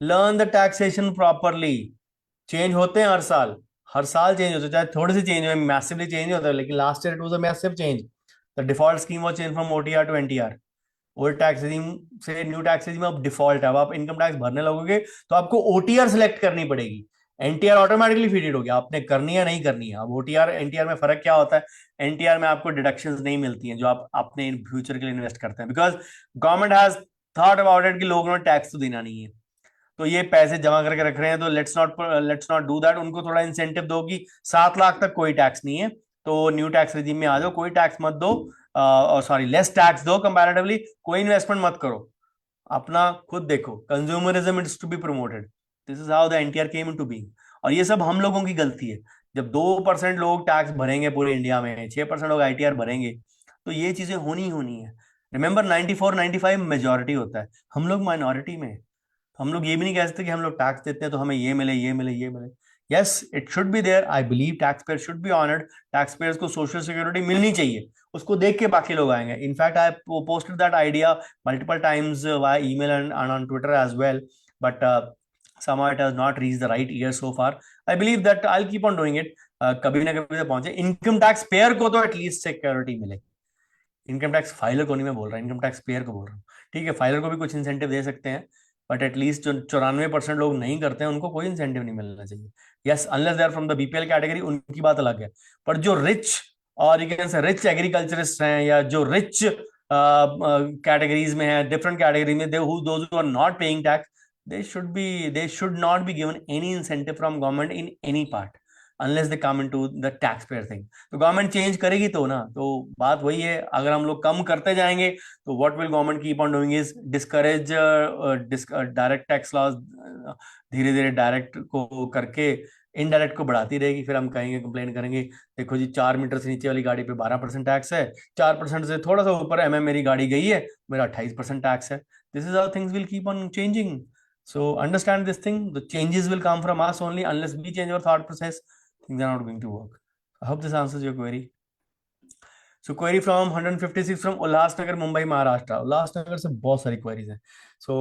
learn the taxation properly. Change होते हैं हर साल चेंज होते हैं, चाहे थोड़े से चेंज हो, मैसिवली चेंज होता है. लेकिन last year it was a massive change. The default scheme was change from OTR to NTR. Old tax regime से न्यू टैक्स रिजीम अब डिफॉल्ट है. अब आप इनकम टैक्स भरने लगोगे तो आपको ओटीआर सेलेक्ट करनी पड़ेगी. एनटीआर ऑटोमेटिकली फीडेड हो गया, आपने करनी है नहीं करनी है. अब ओटीआर एनटीआर में फर्क क्या होता है? एनटीआर में आपको डिडक्शंस नहीं मिलती हैं जो आप अपने फ्यूचर के लिए इन्वेस्ट करते हैं, because government has thought about it कि लोगों ने टैक्स तो देना नहीं है, तो ये पैसे जमा करके रख रहे हैं, तो लेट्स नॉट डू दैट. उनको थोड़ा इंसेंटिव दो कि 7 लाख तक कोई टैक्स नहीं है, तो न्यू टैक्स रिजीम में आ जाओ, कोई टैक्स मत दो, सॉरी लेस टैक्स दो कंपैरेटिवली, कोई इन्वेस्टमेंट मत करो, अपना खुद देखो. Consumerism is to be promoted. This is how the NTR came into being. और ये सब हम लोगों की गलती है. जब 2% लोग टैक्स भरेंगे पूरे इंडिया में, 6% लोग आईटीआर भरेंगे, तो ये चीजें होनी ही होनी है. रिमेंबर 94-95 मेजोरिटी होता है, हम लोग माइनॉरिटी में. हम लोग ये भी नहीं कह सकते कि हम लोग टैक्स देते हैं तो हमें ये मिले ये मिले ये मिले. Yes, it should be there. I believe tax payer should be honoured. Tax payers को सोशल सिक्योरिटी मिलनी चाहिए, उसको देख के बाकी लोग आएंगे. In fact I posted that idea multiple times via email and on Twitter as well, but somehow it has not reached the right ear so far. I believe that I'll keep on doing it. कभी ना कभी तो पहुंचे. Income tax payer को तो at least security मिले. Income tax filer को नहीं मैं बोल रहा, इनकम टैक्स पेयर को बोल रहा हूँ। ठीक है, फाइलर को भी कुछ इंसेंटिव दे सकते हैं, बट एटलीस्ट जो 94% लोग नहीं करते हैं उनको कोई इंसेंटिव नहीं मिलना चाहिए। Yes, unless they are from the BPL category, उनकी बात अलग है। पर जो रिच, और you can say rich agriculturist हैं, या जो रिच कैटेगरीज में है, डिफरेंट कैटेगरी में, those who are not paying tax, they should not be given any incentive from government in any part unless they come into the taxpayer thing। तो government change करेगी तो ना, तो बात वही है, अगर हम लोग कम करते जाएंगे तो what will government keep on doing is discourage direct tax laws, धीरे धीरे डायरेक्ट को करके इनडायरेक्ट को बढ़ाती रहेगी। फिर हम कहेंगे, कंप्लेन करेंगे, देखो जी 4 मीटर से नीचे वाली गाड़ी पे 12% टैक्स है, 4% से थोड़ा सा ऊपर मेरी गाड़ी गई है, मेरा 28% टैक्स है। This is how things will keep on changing. So understand this thing. The changes will come from us only. Unless we change our thought process, things are not going to work. I hope this answers your query. So query from 156 from Ulhasnagar, Mumbai, Maharashtra. Ulhasnagar से बहुत सारी queries हैं. So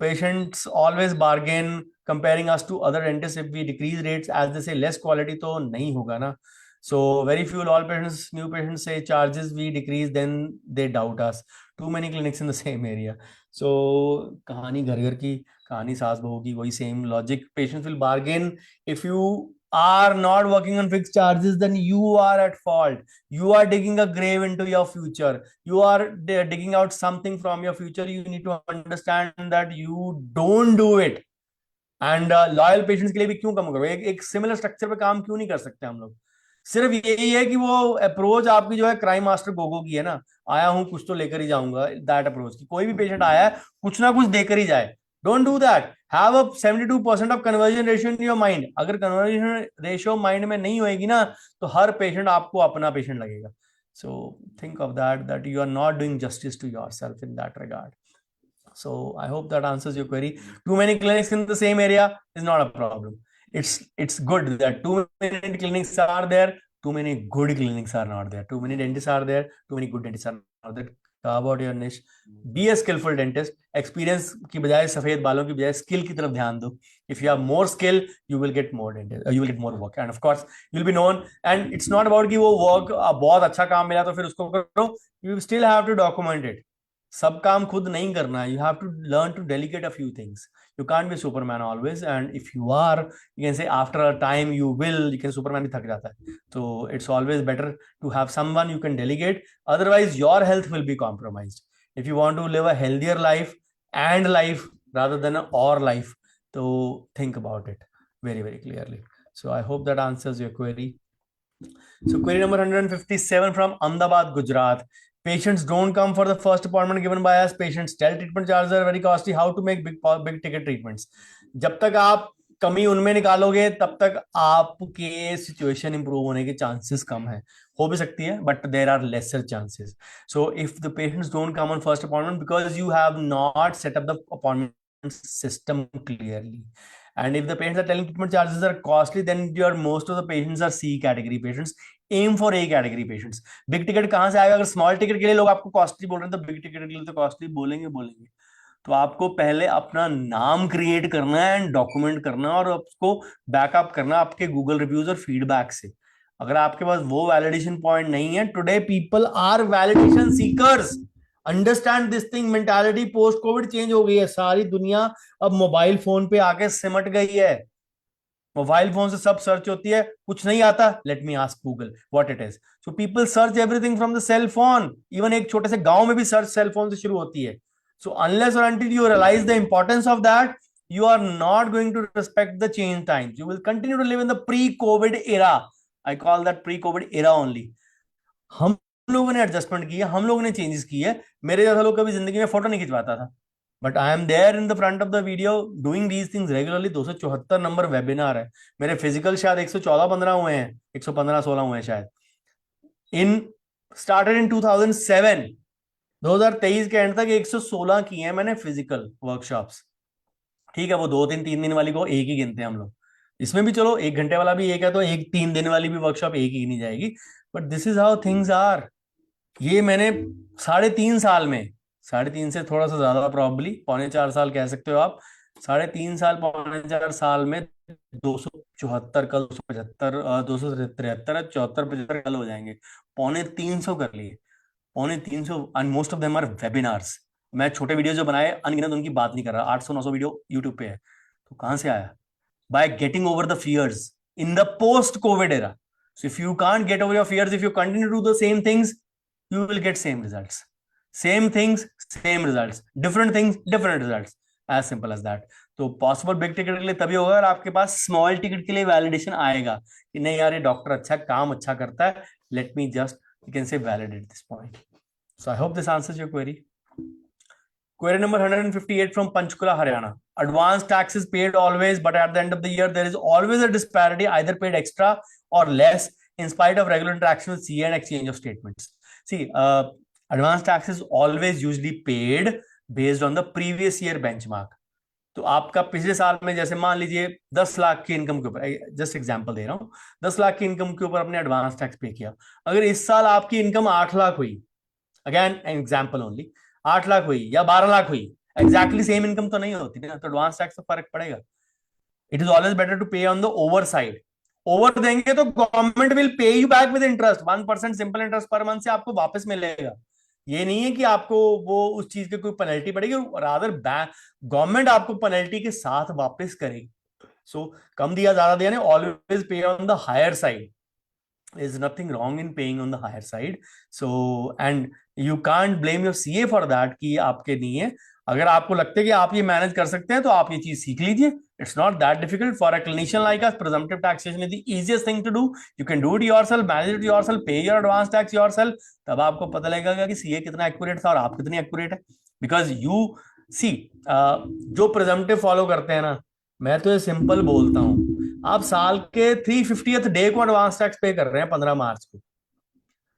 patients always bargain comparing us to other dentists. If we decrease rates, as they say, less quality तो नहीं होगा ना. So very few all patients, new patients say charges we decrease, then they doubt us. Too many clinics in the same area. So कहानी घर घर की, कहानी सास बहू की, वही same logic. Patients will bargain. If you are not working on fixed charges, then you are at fault. You are digging a grave into your future. You are digging out something from your future. You need to understand that you don't do it. And loyal patients के लिए भी क्यों कम करो, एक similar structure पे काम क्यों नहीं कर सकते हम लोग। सिर्फ यही है कि वो अप्रोच आपकी जो है क्राइम मास्टर गोगो की है ना, आया हूं कुछ तो लेकर ही जाऊंगा, दैट अप्रोच की कोई भी पेशेंट आया है कुछ ना कुछ देकर ही जाए। Don't do that. Have a 72% of conversion ratio in your mind. अगर कन्वर्जन रेशियो माइंड में नहीं होएगी ना, तो हर पेशेंट आपको अपना पेशेंट लगेगा। So think of that you are not doing justice to yourself in that regard. So I hope that answers your query. Too many clinics in the same area is not a problem. It's good that too many clinics are there, too many good clinics are not there. Too many dentists are there, too many good dentists are not there. Carve out your niche. Be a skillful dentist. Experience की बजाय, सफेद बालों की बजाय skill की तरफ ध्यान दो. If you have more skill, you will get more dentist, you will get more work, and of course you'll be known. And it's not about कि वो work बहुत अच्छा काम मिला तो फिर उसको करो. You still have to document it. सब काम खुद नहीं करना है. You have to learn to delegate a few things. You can't be superman always, and if you are, you can say after a time you can, superman भी थक जाता है. तो it's always better to have someone you can delegate, otherwise your health will be compromised. If you want to live a healthier life and life rather than और life, तो think about it very very clearly. So I hope that answers your query. So query number 157 from Ahmedabad, Gujarat. Patients don't come for the first appointment given by us. Patients tell treatment charges are very costly. How to make big ticket treatments? जब तक आप कमी उनमें निकालोगे तब तक आपके situation improve होने के चांसेस कम है. हो भी सकती है, but there are lesser chances. So if the patients don't come on first appointment because you have not set up the appointment system clearly, and if the patients are telling treatment charges are costly, then your most of the patients are C category patients. Aim for A category patients. Big ticket कहां से आएगा? अगर small ticket के लिए लोग आपको costly बोल रहे हैं, तो बिग टिकट के लिए तो कॉस्टली बोलेंगे बोलेंगे. तो आपको पहले अपना नाम क्रिएट करना है एंड डॉक्यूमेंट करना, और उसको बैकअप करना आपके गूगल रिव्यूज और फीडबैक से. अगर आपके पास वो वैलिडेशन पॉइंट नहीं है, today people are validation seekers. Understand this thing. Mentality post COVID change हो गई है. सारी दुनिया अब मोबाइल फोन पे आके सिमट गई है. मोबाइल फोन से सब सर्च होती है. कुछ नहीं आता, let me ask Google what it is. So people search everything from the cell phone. Even एक छोटे से गांव में भी सर्च सेल फोन से शुरू होती है. सो अनलेस और until you realize the importance of that, you are not going to respect the change times. You will continue to live in the pre-COVID era. I call that pre-COVID era only. हम लोगों ने adjustment की है, हम लोगों ने changes की है. मेरे जैसा लोग कभी जिंदगी में फोटो नहीं खिंचवाता था, but I am there in the front of the video doing these things regularly. 274 number webinar है मेरे. फिजिकल शायद 114-15 हुए हैं, 115-16 हुए हैं शायद. In started in 2007. 2023 के एंड तक 116 किए हैं मैंने फिजिकल वर्कशॉप्स. ठीक है, वो 2-3 दिन वाली को एक ही गिनते हैं हम लोग. इसमें भी चलो 1 घंटे वाला भी एक है, तो 3 दिन वाली भी वर्कशॉप एक ही गिनी जाएगी. But this is how things are. ये मैंने 3.5 साल में, 3.5 से थोड़ा सा ज्यादा, प्रॉब्ली 3.25 साल कह सकते हो आप. 3.5 साल 3.25 साल में 274 कल, 275, 273, 74, 75 कल हो जाएंगे. 350 कर लिए. Only 300 and most of them are webinars. मैं छोटे वीडियो जो बनाए अनगिनत उनकी बात नहीं कर रहा, 800-900 वीडियो यूट्यूब पे है। तो कहां से आया? By getting over the fears in the post COVID era. So if you can't get over your fears, if you continue to do the same things, you will get same results. Same things, same results. Different things, different results. As simple as that. तो possible big ticket के लिए तभी होगा अगर आपके पास small ticket के लिए validation आएगा कि नहीं यार ये डॉक्टर अच्छा काम अच्छा करता है, let me just you can से validate this point. So I hope this answers your query. Query number 158 from Panchkula, Haryana. Advance tax is paid always, but at the end of the year, there is always a disparity, either paid extra or less, in spite of regular interaction with CA and exchange of statements. See, advance tax is always usually paid based on the previous year benchmark. तो आपका पिछले साल में जैसे मान लीजिए 10 लाख की income के ऊपर, जस्ट एग्जांपल दे रहा हूं, 10 लाख की इनकम के ऊपर अपने एडवांस टैक्स पे किया. अगर इस साल आपकी इनकम 8 लाख हुई, अगेन एग्जांपल ओनली, 8 लाख हुई या 12 लाख हुई, एग्जैक्टली सेम इनकम तो नहीं होती ना, तो एडवांस टैक्स तो फर्क पड़ेगा. It is always better to pay on the over side. Over देंगे तो government will pay you back with interest, 1% simple interest पर मंथ से आपको वापस मिलेगा. ये नहीं है कि आपको वो उस चीज की कोई पेनल्टी पड़ेगी, रादर गवर्नमेंट आपको पेनल्टी के साथ वापस करेगी. सो कम दिया ज्यादा दिया, always pay on the higher side. There's nothing wrong in paying on the higher side. So and you can't blame your CA for that कि आपके नहीं है. अगर आपको लगता है कि आप ये मैनेज कर सकते हैं तो आप ये चीज सीख लीजिए. It's not that difficult for a clinician like us. Presumptive taxation is the easiest thing to do. You can do it yourself, manage it yourself, pay your advance tax yourself. तब आपको पता लगेगा कि CA कितना accurate था और आप कितनी एक्यूरेट है. Because you see, जो presumptive फॉलो करते हैं ना, मैं तो ये सिंपल बोलता हूं, आप साल के 350th डे को एडवांस टैक्स पे कर रहे हैं 15 मार्च को.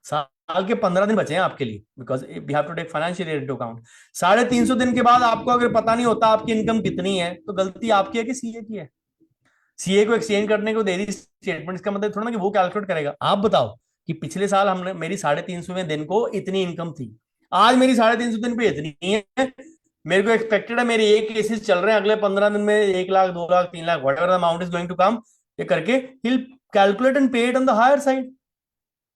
साल के 15 दिन बचे हैं आपके लिए, because we have to take financial year into account. 350 दिन के बाद आपको अगर पता नहीं होता आपकी इनकम कितनी है, तो गलती आपकी है कि सीए की है. सीए को एक्सचेंज करने को दे दी स्टेटमेंट्स का मतलब थोड़ा ना कि वो कैलकुलेट करेगा. आप बताओ कि पिछले साल हमने मेरी 350वें दिन को इतनी इनकम थी, आज मेरी 350 दिन पे इतनी है, मेरे को एक्सपेक्टेड है मेरे ये केसेस चल रहे हैं अगले 15 दिन में 1 लाख 2 लाख 3 लाख whatever the amount is going to come, ये करके ही will calculate and pay it on the higher side.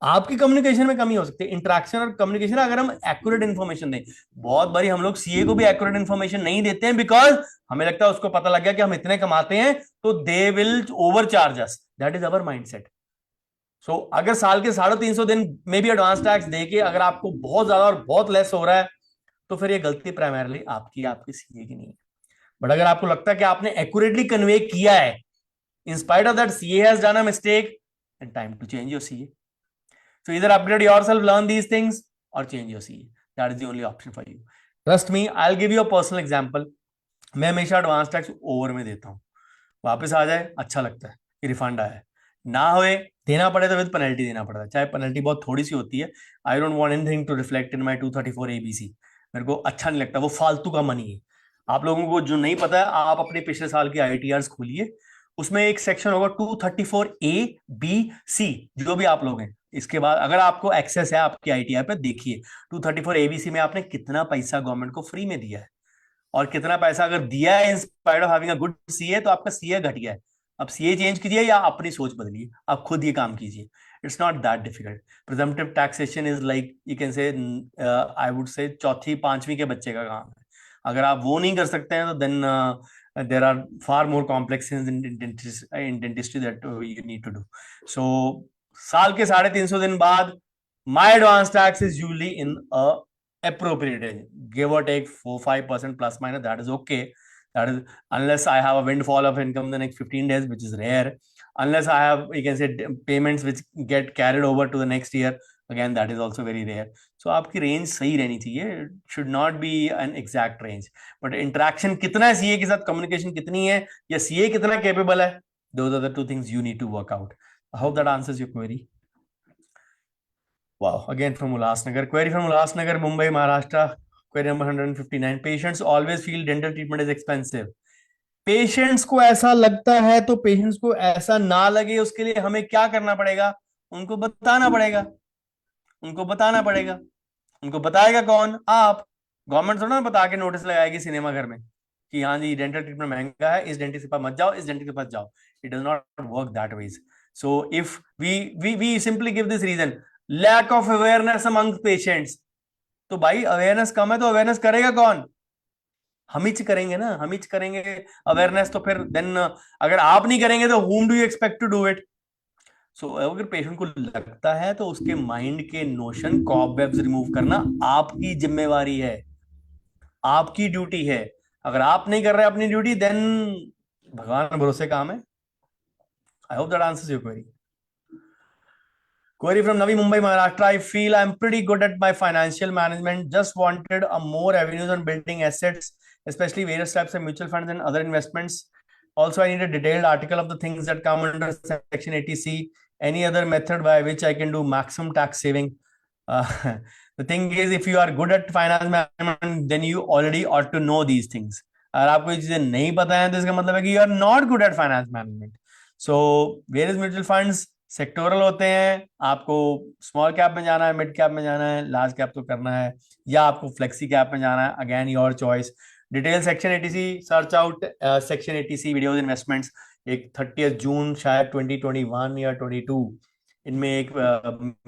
आपकी कम्युनिकेशन में कमी हो सकती है, इंटरेक्शन और कम्युनिकेशन, अगर हम एक्यूरेट इन्फॉर्मेशन दें. बहुत बारी हम लोग सीए को भी एक्यूरेट इन्फॉर्मेशन नहीं देते हैं, बिकॉज हमें लगता है उसको पता लग गया कि हम इतने कमाते हैं तो they will over charge us. That is our mindset. So अगर साल के 350 दिन में भी एडवांस टैक्स देके अगर आपको बहुत ज्यादा और बहुत लेस हो रहा है, तो फिर ये गलती प्राइमरली आपकी, आपकी सीए की नहीं है. बट अगर आपको लगता है कि आपने एक्यूरेटली कन्वे किया है, in spite of that CA has done a mistake, and time to change your CA. So either upgrade yourself, learn these things, or change your CA. That is the only option for you. Trust me, I'll give you a personal example. मैं हमेशा advance tax over में देता हूँ. वापस आ जाए अच्छा लगता है कि रिफंड आया है, ना होए देना पड़े तो विद पेनल्टी देना पड़ता है, चाहे पेनल्टी बहुत थोड़ी सी होती है. I don't want anything to reflect in my 234 ABC. मेरे को अच्छा नहीं लगता, वो फालतू का मनी है. आप लोगों को जो नहीं पता है, आप अपने पिछले साल के ITRs खोलिए, उसमें एक सेक्शन होगा 234A B C, जो भी आप लोग हैं. इसके बाद अगर आपको एक्सेस है आपकी ITR पे, देखिए 234ABC में आपने कितना पैसा गवर्नमेंट को फ्री में दिया है, और कितना पैसा अगर दिया है in spite of having a good CA, तो आपका सीए घट गया है. अब सीए चेंज कीजिए या अपनी सोच बदलिए, आप खुद ये काम कीजिए. It's not that difficult. Presumptive taxation is like you can से, आई वुड से चौथी पांचवी के बच्चे का काम है. अगर आप वो नहीं कर सकते हैं तो then there are far more complex things in dentistry that you need to do. So साल के 350 दिन बाद my advance tax is usually in a appropriate range, give or take 4-5% plus minus. That is okay. That is unless I have a windfall of income the next 15 days, which is rare. Unless I have, you can say, payments which get carried over to the next year, again that is also very rare. So आपकी range सही रहनी चाहिए. Should not be an exact range, but interaction कितना है CA के साथ, communication कितनी है, या सीए कितना कैपेबल है, those are the two things you need to work out. I hope that answers your query. Wow, again from Ulhasnagar. Query from Ulhasnagar, Mumbai, Maharashtra. Query number 159. Patients always feel dental treatment is expensive. Patients को ऐसा लगता है तो patients को ऐसा ना लगे, उसके लिए हमें क्या करना पड़ेगा? उनको बताना पड़ेगा. उनको बताना पड़ेगा. उनको बताएगा कौन? आप. गवर्नमेंट थोड़ा ना बता के नोटिस लगाएगी सिनेमा घर में कि हाँ जी डेंटल ट्रीटमेंट महंगा है, इस डेंटिस्ट के पास मत जाओ, इस डेंटिस्ट के पास जाओ. It does not work that ways. So if we simply give this reason, lack of awareness among patients. तो भाई अवेयरनेस कम है तो अवेयरनेस करेगा कौन? हम ही करेंगे ना, हम ही करेंगे अवेयरनेस। तो फिर देन अगर आप नहीं करेंगे तो whom do you expect to do it? सो अगर पेशेंट को लगता है तो उसके माइंड के नोशन कॉबवेब्स रिमूव करना आपकी जिम्मेवारी है, आपकी ड्यूटी है। अगर आप नहीं कर रहे अपनी ड्यूटी, देन भगवान भरोसे काम है। I hope that answers your query. Query from Navi Mumbai, Maharashtra. I feel I'm pretty good at my financial management. Just wanted a more avenues on building assets, especially various types of mutual funds and other investments. Also, I need a detailed article of the things that come under Section 80C. Any other method by which I can do maximum tax saving? Uh, the thing is, if you are good at finance management, then you already ought to know these things. अगर आपको ये चीजें नहीं पता है तो इसका मतलब है कि you are not good at finance management. So various mutual funds sectoral होते हैं। आपको स्मॉल कैप में जाना है, मिड कैप में जाना है, लार्ज कैप तो करना है, या आपको फ्लेक्सी कैप में जाना है, again your choice. Detail section eighty C, search out section eighty C videos investments. एक 30 जून शायद 2021 या 22, इनमें एक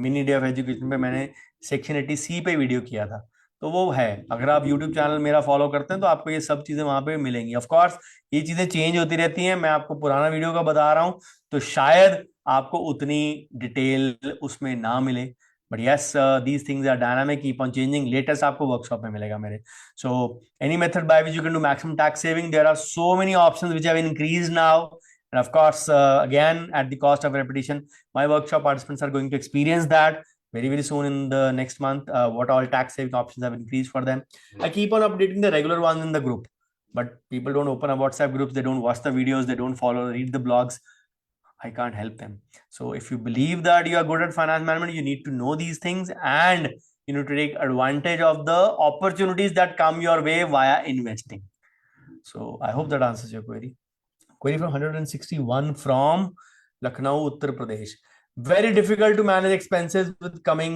मिनी डे ऑफ एजुकेशन पे मैंने सेक्शन 80C पे वीडियो किया था। तो वो है, अगर आप यूट्यूब चैनल मेरा फॉलो करते हैं तो आपको ये सब चीजें वहां पे मिलेंगी। ऑफ कोर्स ये चीजें चेंज होती रहती हैं, मैं आपको पुराना वीडियो का बता रहा हूं तो शायद आपको उतनी डिटेल उसमें ना मिले। But yes, these things are dynamic, keep on changing. Latest आपको वर्कशॉप में मिलेगा मेरे। So any method by which you can do maximum tax saving, there are so many options which have increased now, and of course again at the cost of repetition, my workshop participants are going to experience that very soon in the next month, what all tax saving options have increased for them. I keep on updating the regular ones in the group, but people don't open up WhatsApp groups, they don't watch the videos, they don't follow, read the blogs. I can't help them. So if you believe that you are good at finance management, you need to know these things, and you need to take advantage of the opportunities that come your way via investing. So I hope that answers your query. Query from 161 from Lucknow, Uttar Pradesh. Very difficult to manage expenses with coming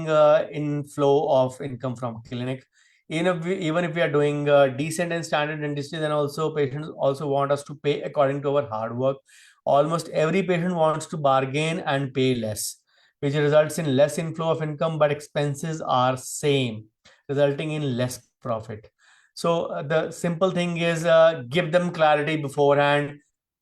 inflow of income from clinic. Even if we are doing decent and standard dentistry, then also patients also want us to pay according to our hard work. Almost every patient wants to bargain and pay less, which results in less inflow of income, but expenses are same, resulting in less profit. So the simple thing is, give them clarity beforehand.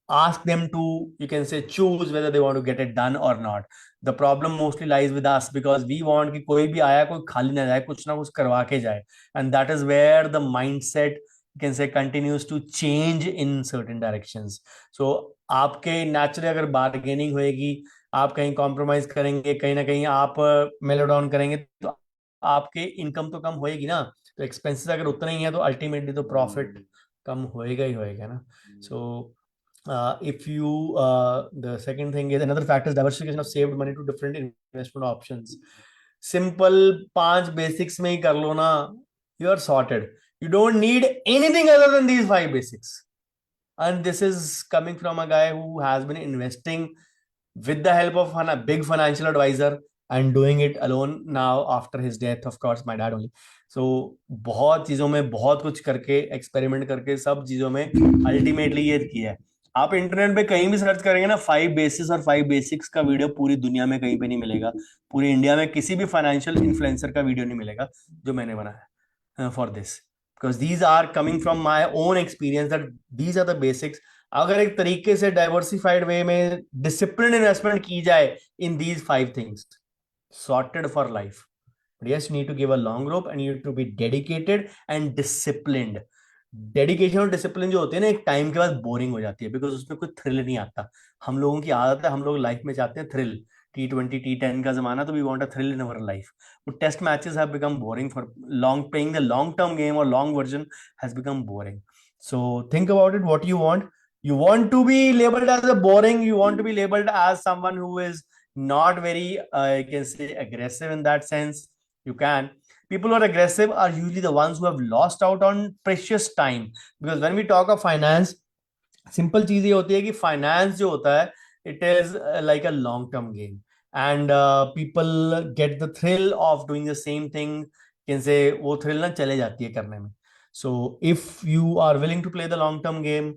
Ask them to, you can say, choose whether they want to get it done or not. The problem mostly lies with us because we want कि कोई भी आया कोई खाली ना जाए, कुछ ना कुछ करवा के जाए, and that is where the mindset, you can say, continues to change in certain directions. So आपके naturally अगर bargaining होएगी, आप कहीं compromise करेंगे, कहीं ना कहीं आप mellow down करेंगे, तो आपके इनकम तो कम होएगी ना। तो एक्सपेंसेस अगर उतना ही है तो अल्टीमेटली तो प्रॉफिट कम होएगा ही होएगा ना। सो if you the second thing is, another factor is diversification of saved money to different investment options. Simple 5 basics में ही कर लो ना, you are sorted. You don't need anything other than these 5 basics. And this is coming from a guy who has been investing with the help of a big financial advisor and doing it alone now after his death, of course, my dad only. So बहुत चीजों में बहुत कुछ करके, experiment करके, सब चीजों में अल्टीमेटली ये किया है। आप इंटरनेट पे कहीं भी सर्च करेंगे ना, 5 बेसिस और 5 बेसिक्स का वीडियो पूरी दुनिया में कहीं पे नहीं मिलेगा। पूरी इंडिया में किसी भी फाइनेंशियल इन्फ्लुएंसर का वीडियो नहीं मिलेगा जो मैंने बनाया for this, because these are coming from my own experience, that these are the basics. अगर एक तरीके से डाइवर्सिफाइड वे में डिसिप्लिन इन्वेस्टमेंट की जाए in these 5 things, sorted for life. But yes, you need to give a long rope and you need to be dedicated and disciplined. Dedication और discipline जो होती है ना, एक टाइम के बाद बोरिंग हो जाती है, बिकॉज उसमें कोई थ्रिल नहीं आता। हम लोगों की आदत है, हम लोग लाइफ में चाहते हैं थ्रिल। T20 T10 का जमाना, तो we want a thrill in our life. वो test matches have become boring for long, playing the long term game और long version has become boring. So think about it, what you want. You want to be labeled as a boring, you want to be labeled as someone who is not very you can say aggressive in that sense, you can. People who are aggressive are usually the ones who have lost out on precious time, because when we talk of finance, simple चीज ये होती है कि finance जो होता है, it is like a long term game, and people get the thrill of doing the same thing, can say वो thrill ना चले जाती है करने में। So if you are willing to play the long term game,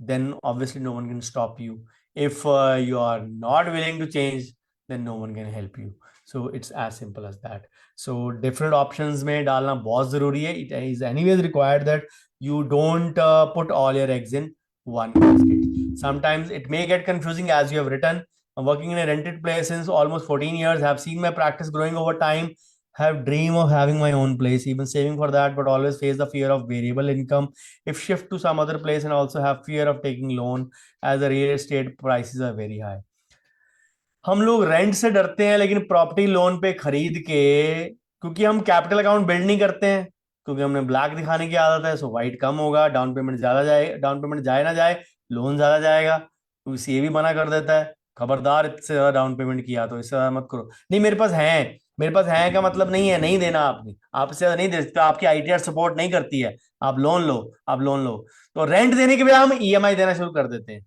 then obviously no one can stop you. If you are not willing to change, then no one can help you. So it's as simple as that. So different options में डालना बहुत जरूरी है. It is anyways required that you don't put all your eggs in one basket. Sometimes it may get confusing, as you have written. I'm working in a rented place since almost 14 years, have seen my practice growing over time, have dream of having my own place, even saving for that, but always face the fear of variable income if shift to some other place, and also have fear of taking loan as the real estate prices are very high. हम लोग rent से डरते हैं, लेकिन property loan पे खरीद के, क्योंकि हम कैपिटल अकाउंट बिल्ड नहीं करते हैं, क्योंकि हमने ब्लैक दिखाने की आदत है, सो वाइट कम होगा, डाउन पेमेंट ज्यादा जाए, डाउन पेमेंट जाए ना जाए, लोन ज्यादा जाएगा, तो सीए भी मना कर देता है, खबरदार इससे ज्यादा डाउन पेमेंट किया तो इससे ज्यादा मत करो. नहीं, मेरे पास है का मतलब नहीं है नहीं देना. आपने आप इससे ज्यादा नहीं दे सकते, आपकी आईटीआर सपोर्ट नहीं करती है. आप लोन लो, आप लोन लो. तो रेंट देने के बजाय हम ईएमआई देना शुरू कर देते हैं,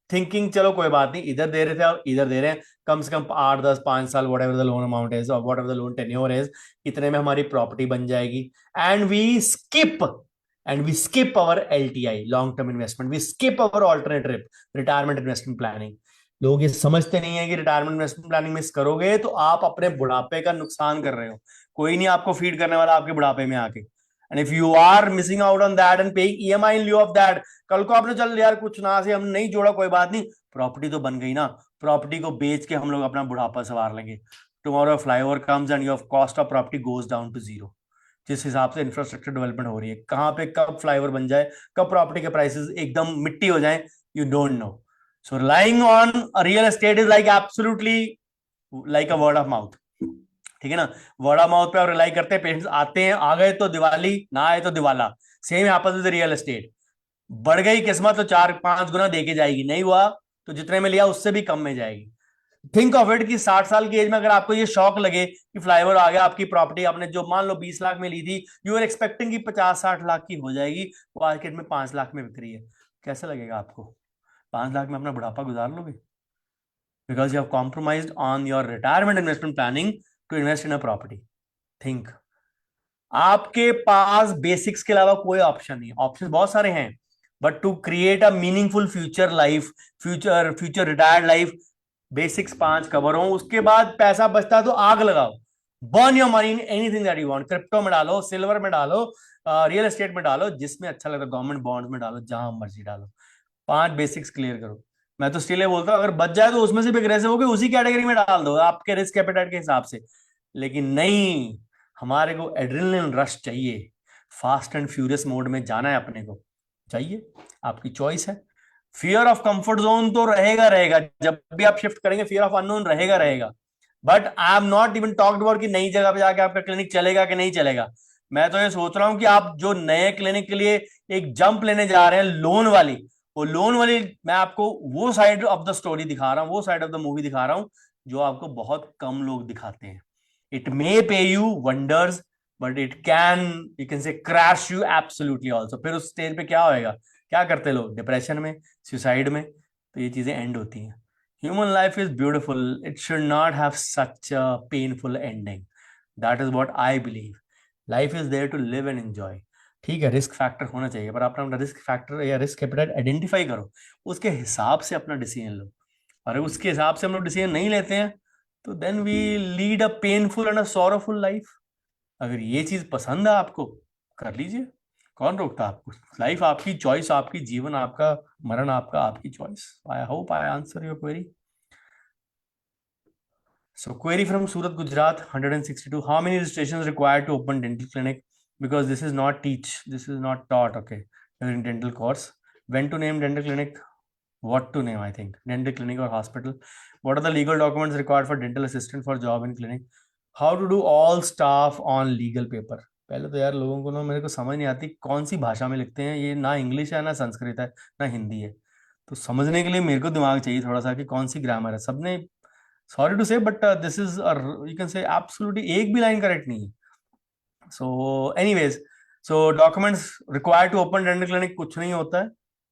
थिंकिंग चलो कोई बात नहीं, इधर दे रहे थे अब इधर दे रहे हैं, कम से कम 8 10 5 साल, whatever the loan amount is और whatever the loan tenure is, इतने में हमारी प्रॉपर्टी बन जाएगी. And we skip our LTI, long term investment, we skip our alternative retirement investment planning. लोग ये समझते नहीं है कि रिटायरमेंट इन्वेस्टमेंट प्लानिंग मिस करोगे तो आप अपने बुढ़ापे का नुकसान कर रहे हो. कोई नहीं आपको फीड करने वाला आपके बुढ़ापे में आके. And if you are missing out on that and paying EMI in lieu of that, कल को आपने चल यार कुछ ना से हमने नहीं जोड़ा, कोई बात नहीं, प्रॉपर्टी तो बन गई ना, प्रॉपर्टी को बेच के हम लोग अपना बुढ़ापा सवार लेंगे. Tomorrow flyover comes and your cost of property goes down to zero. जिस हिसाब से इंफ्रास्ट्रक्चर डेवलपमेंट हो रही है, कहाँ पे कब फ्लाईओवर बन जाए, कब प्रॉपर्टी के प्राइसेस एकदम मिट्टी हो जाए, you don't know. So relying on real estate is like absolutely like a word of mouth. ठीक है ना, वर्ड ऑफ माउथ पे आप रिलाई करते हैं, पेशेंट्स आते हैं, आ गए तो दिवाली, ना आए तो दिवाला. Same happens with real estate. बढ़ गई किस्मत तो 4 5 गुना देके जाएगी, नहीं हुआ तो जितने में लिया उससे भी कम में जाएगी. थिंक ऑफ इट कि 60 साल की एज में अगर आपको ये शौक लगे कि फ्लाईओवर आ गया, आपकी प्रॉपर्टी आपने जो मान लो 20 लाख में ली थी, यू आर एक्सपेक्टिंग कि 50 60 लाख की हो जाएगी, वो मार्केट में 5 लाख में बिक रही है, कैसा लगेगा आपको? 5 लाख में अपना बुढ़ापा गुजार लोगे? Because you have compromised on your retirement investment planning to invest in a property. Think, आपके पास बेसिक्स के अलावा कोई ऑप्शन नहीं. ऑप्शन बहुत सारे हैं, but to create a meaningful future life, future retired life, basics 5 cover हो, उसके बाद पैसा बचता है तो आग लगाओ. Burn your money in anything that you want. Crypto में डालो, सिल्वर में डालो, रियल एस्टेट में डालो, जिसमें अच्छा लगता है, गवर्नमेंट बॉन्ड में डालो, जहां मर्जी डालो. 5 बेसिक्स क्लियर करो. मैं तो स्टिल बोलता हूँ, अगर बच जाए तो उसमें से भी अग्रेसिव होकर उसी कैटेगरी में डाल दो आपके रिस्क एपेटाइट के हिसाब से. लेकिन नहीं, हमारे को एड्रेनलिन रश चाहिए, फास्ट एंड फ्यूरियस मोड में जाना है, अपने को चाहिए, आपकी चॉइस है. फियर ऑफ कंफर्ट जोन तो रहेगा रहेगा, जब भी आप शिफ्ट करेंगे फियर ऑफ अननोन रहेगा रहेगा. But I am not even talked about कि नई जगह पे जाके आपका क्लिनिक चलेगा कि नहीं चलेगा. मैं तो ये सोच रहा हूं कि आप जो नए क्लिनिक के लिए एक जंप लेने जा रहे हैं लोन वाली, वो लोन वाली मैं आपको वो साइड ऑफ द स्टोरी दिखा रहा हूं, वो साइड ऑफ द मूवी दिखा रहा हूं, जो आपको बहुत कम लोग दिखाते हैं. इट मे पे you wonders, but it can, you can से क्रैश यू एब्सोल्युटली ऑल्सो. फिर उस स्टेज पे क्या होएगा, क्या करते लोग, डिप्रेशन में, सुसाइड में, तो ये चीजें एंड होती हैं. Human life is beautiful, it should not have such a painful ending. That is what I believe. Life is there to live and enjoy. ठीक है, रिस्क फैक्टर होना चाहिए, पर आप अपना रिस्क फैक्टर या रिस्क एपेटाइट आइडेंटिफाई करो, उसके हिसाब से अपना डिसीजन लो. और उसके हिसाब से हम लोग डिसीजन नहीं लेते हैं तो then we lead a painful and a sorrowful life. अगर ये चीज पसंद है आपको, कर लीजिए, कौन रोकता आपको. लाइफ आपकी चॉइस, आपकी जीवन आपका, मरण आपका, आपकी choice. I hope I answer your query. So query from Surat, Gujarat, 162. How many registrations required to open dental clinic? Because this is not this is not taught, okay, during dental course. When to name dental clinic? What to name, I think. Dental clinic or hospital. What are the legal documents required for dental assistant for job in clinic? How to do all staff on legal paper? पहले तो यार लोगों को ना, मेरे को समझ नहीं आती कौन सी भाषा में लिखते हैं ये, ना इंग्लिश है ना संस्कृत है ना हिंदी है. तो समझने के लिए मेरे को दिमाग चाहिए थोड़ा सा कि कौन सी ग्रामर है. सबने, sorry to say, but this is you can say absolutely एक भी लाइन करेक्ट नहीं है. So anyways, so documents required to open dental clinic कुछ नहीं होता है.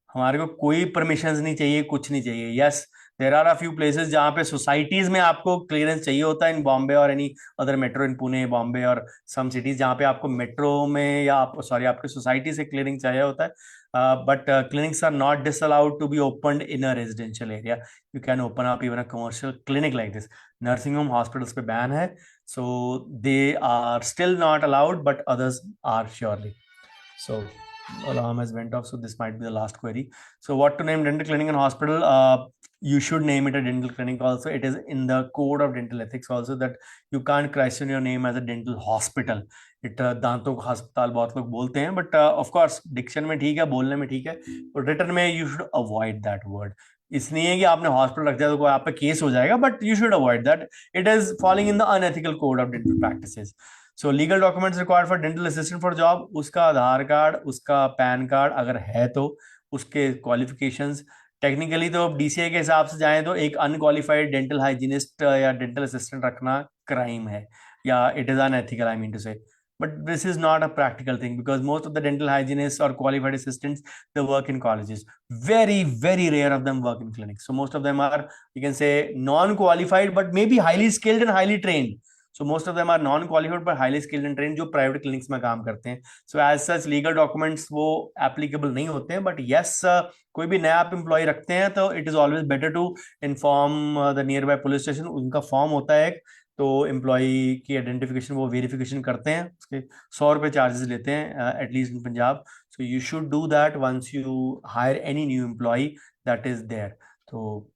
हमारे को कोई परमिशन नहीं चाहिए, कुछ नहीं चाहिए. Yes, there are a few places जहाँ पे सोसाइटीज में आपको क्लियरेंस चाहिए होता है, इन बॉम्बे और एनी अदर मेट्रो, इन पुणे, बॉम्बे और सम सिटीज, जहाँ पे आपको मेट्रो में या आप सॉरी आपके सोसाइटी से क्लियरिंग चाहिए होता है. but clinics are not disallowed to be opened in a residential area. You can open up even a commercial clinic like this. Nursing home hospitals पे ban है, so they are still not allowed, but others are surely. So alarm has went off, so this might be the last query. So what to name dental clinic and hospital? You should name it a dental clinic also. It is in the code of dental ethics also that you can't christen your name as a dental hospital. It दांतों का अस्पताल बहुत लोग बोलते हैं, but of course diction में ठीक है, बोलने में ठीक है, but written में you should avoid that word. इसलिए है कि आपने हॉस्पिटल रख दिया तो कोई आप पे केस हो जाएगा, but you should avoid that. It is falling in the unethical code of dental practices. So legal documents required for dental assistant for job, उसका आधार कार्ड, उसका पैन कार्ड अगर है तो, उसके क्वालिफिकेशंस। टेक्निकली तो डीसीए के हिसाब से जाएं तो एक अनक्वालिफाइड डेंटल हाइजीनिस्ट या डेंटल असिस्टेंट रखना क्राइम है, या it is unethical, I mean to say. But this is not a practical thing because most of the dental hygienists or qualified assistants, they work in colleges. Very, very rare of them work in clinics. So most of them are, you can say, non-qualified, but maybe highly skilled and highly trained. So most of them are non-qualified but highly skilled and trained जो private clinics में काम करते हैं. So as such legal documents वो applicable नहीं होते हैं. But yes, कोई भी नया आप employee रखते हैं तो it is always better to inform the nearby police station. उनका फॉर्म होता है, तो एम्प्लॉई की आइडेंटिफिकेशन वो वेरिफिकेशन करते हैं, उसके 100 रुपये चार्जेस लेते हैं at least in Punjab. So you should do that once you hire any new employee that is there. तो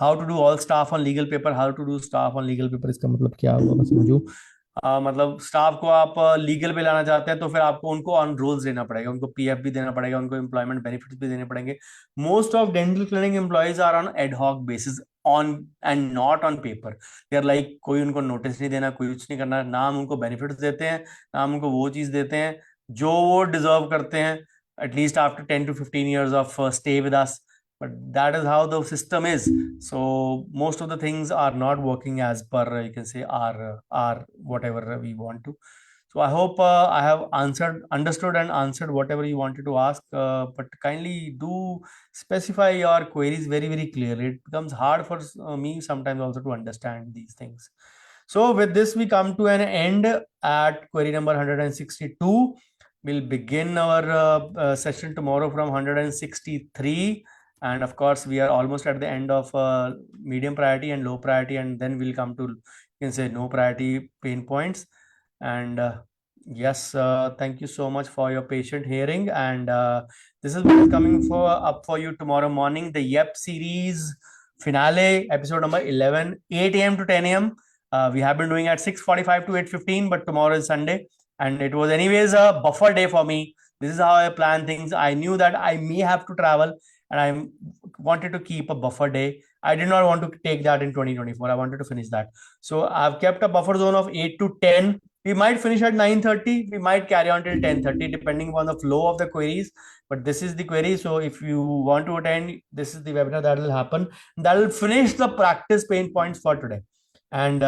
how to do all staff on legal paper, how to do staff on legal paper, इसका मतलब क्या हुआ मैं समझू. मतलब staff को आप लीगल पे लाना चाहते हैं तो फिर आपको उनको ऑन रोल्स देना पड़ेगा, उनको पीएफ भी देना पड़ेगा, उनको एम्प्लॉयमेंट बेनिफिट्स भी देने पड़ेंगे. Most of dental clinic employees are on ad hoc basis on and not on paper. They are like, कोई उनको नोटिस नहीं देना, कोई कुछ नहीं करना, नाम उनको बेनिफिट्स देते हैं, नाम उनको वो चीज देते हैं जो वो डिजर्व करते हैं, at least after 10 to 15 years of stay with us. But that is how the system is. So most of the things are not working as per, you can say, our whatever we want to. So I hope I have understood and answered whatever you wanted to ask, but kindly do specify your queries very, very clearly. It becomes hard for me sometimes also to understand these things. So with this we come to an end at query number 162. We'll begin our session tomorrow from 163. And of course we are almost at the end of medium priority and low priority, and then we'll come to, you can say, no priority pain points. And yes, thank you so much for your patient hearing. And this is what is coming up for you tomorrow morning, the YEP series finale, episode number 11, 8 a.m. to 10 a.m. We have been doing at 6:45 to 8:15, but tomorrow is Sunday and it was anyways a buffer day for me. This is how I plan things. I knew that I may have to travel and I wanted to keep a buffer day. I did not want to take that in 2024. I wanted to finish that. So I've kept a buffer zone of 8 to 10. We might finish at 9:30. We might carry on till 10:30 depending upon the flow of the queries. But this is the query. So if you want to attend, this is the webinar that will happen. That will finish the practice pain points for today. And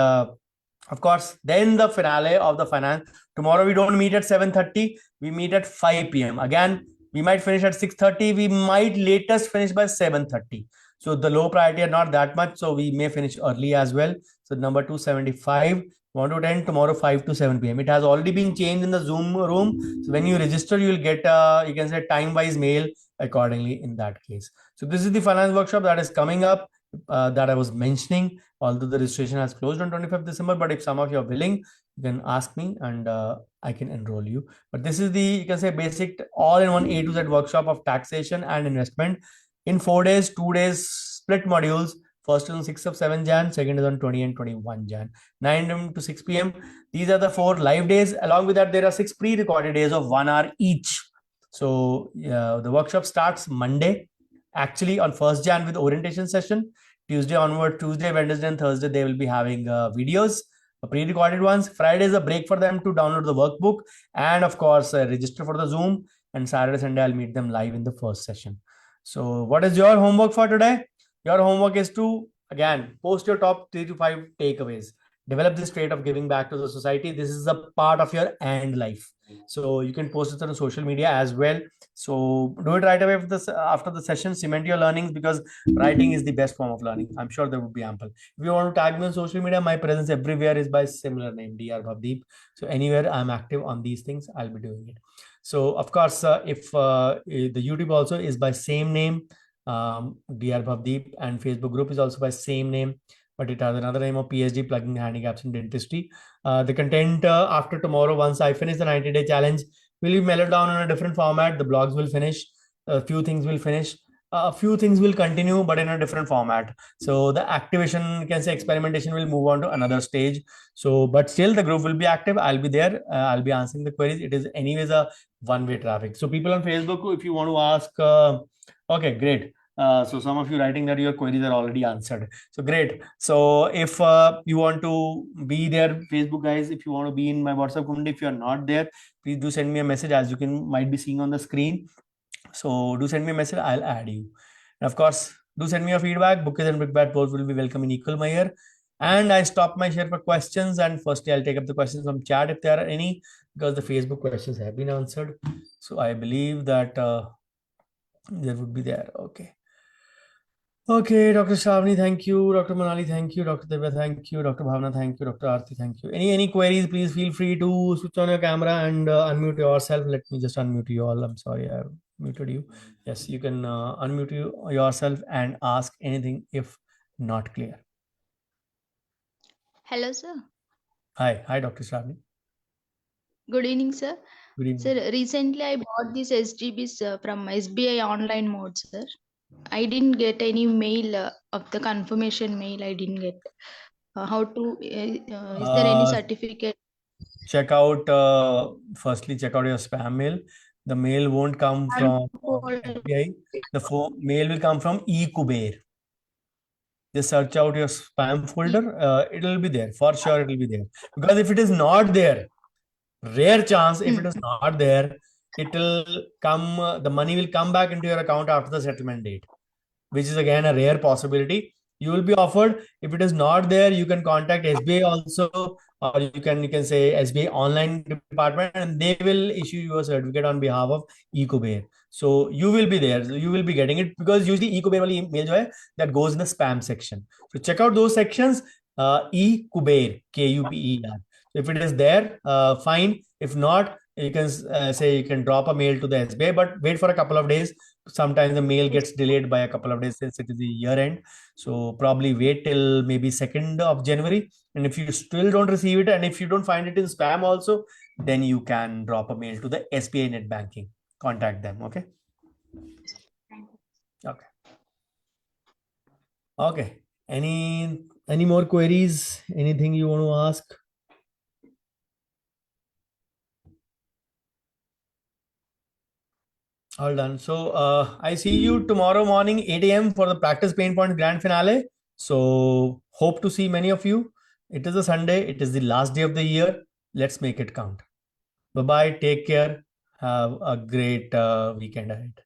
of course, then the finale of the finance. Tomorrow we don't meet at 7:30. We meet at 5 p.m. Again, we might finish at 6:30. We might latest finish by 7:30. So the low priority are not that much. So we may finish early as well. So number 275, want to attend tomorrow 5 to 7 p.m. It has already been changed in the Zoom room. So when you register, you will get you can say time-wise mail accordingly in that case. So this is the finance workshop that is coming up that I was mentioning, although the registration has closed on 25th December. But if some of you are willing, you can ask me and I can enroll you. But this is the, you can say, basic all-in-one A to Z workshop of taxation and investment in 4 days, 2 days, split modules. First is on 6th of 7 Jan, second is on 20 and 21 Jan, 9 a.m. to 6 p.m. These are the 4 live days. Along with that, there are 6 pre-recorded days of 1 hour each. So the workshop starts Monday, actually on 1st Jan with orientation session. Tuesday onward, Tuesday, Wednesday, and Thursday, they will be having videos, pre-recorded ones. Friday is a break for them to download the workbook and of course register for the Zoom. And Saturday, Sunday, I'll meet them live in the first session. So what is your homework for today? Your homework is to, again, post your top 3 to 5 takeaways. Develop this trait of giving back to the society. This is a part of your end life. So you can post it on social media as well. So do it right away after the session. Cement your learnings because writing is the best form of learning. I'm sure there would be ample. If you want to tag me on social media, my presence everywhere is by similar name, Dr. Bhavdeep. So anywhere I'm active on these things, I'll be doing it. So of course, if the YouTube also is by same name, Dr. Bhavdeep, and Facebook group is also by same name, but it has another name of PhD Plugging Handicaps in Dentistry. The content after tomorrow, once I finish the 90-day challenge, will be mellowed down in a different format. The blogs will finish, a few things will finish, a few things will continue, but in a different format. So the activation, you can say experimentation, will move on to another stage. So, but still the group will be active. I'll be there. I'll be answering the queries. It is anyways a one-way traffic. So people on Facebook, if you want to ask, okay, great. So some of you writing that your queries are already answered. So great. So if you want to be there, Facebook guys, if you want to be in my WhatsApp community, if you are not there, please do send me a message, as you can might be seeing on the screen. So do send me a message. I'll add you. And of course, do send me your feedback. Bookies and Big Bad both will be welcome in equal measure. And I stop my share for questions. And firstly, I'll take up the questions from chat if there are any, because the Facebook questions have been answered. So I believe that there would be there. Okay. Okay, Dr. Shravani, thank you. Dr. Manali, thank you. Dr. Divya, thank you. Dr. Bhavna, thank you. Dr. Aarti, thank you. Any queries, please feel free to switch on your camera and unmute yourself. Let me just unmute you all. I'm sorry, I muted you. Yes, you can unmute yourself and ask anything if not clear. Hello, sir. Hi, Dr. Shravani. Good evening, sir. Good evening. Sir, recently I bought these SGBs from SBI online mode, sir. I didn't get any mail of the confirmation mail. I didn't get. How to? Is there any certificate? Check out. Firstly, check out your spam mail. The mail won't come from SBI. The mail will come from eKuber. Just search out your spam folder. It will be there for sure. It will be there, because if it is not there, rare chance, if it is not there, it will come. The money will come back into your account after the settlement date, which is again a rare possibility. You will be offered. If it is not there, you can contact SBI also, or you can say SBI online department, and they will issue you a certificate on behalf of eKuber. So you will be there. You will be getting it, because usually eKuber wali mail jo hai, that goes in the spam section. So check out those sections. eKuber, KUBER. If it is there, fine. If not, you can say you can drop a mail to the SBI, but wait for a couple of days. Sometimes the mail gets delayed by a couple of days since it is the year end. So probably wait till maybe 2nd of January. And if you still don't receive it, and if you don't find it in spam also, then you can drop a mail to the SBI Net Banking. Contact them. Okay. Okay. Okay. Any more queries? Anything you want to ask? All done. So I see you tomorrow morning 8 a.m. for the Practice Pain Point Grand Finale. So hope to see many of you. It is a Sunday. It is the last day of the year. Let's make it count. Bye-bye. Take care. Have a great weekend ahead.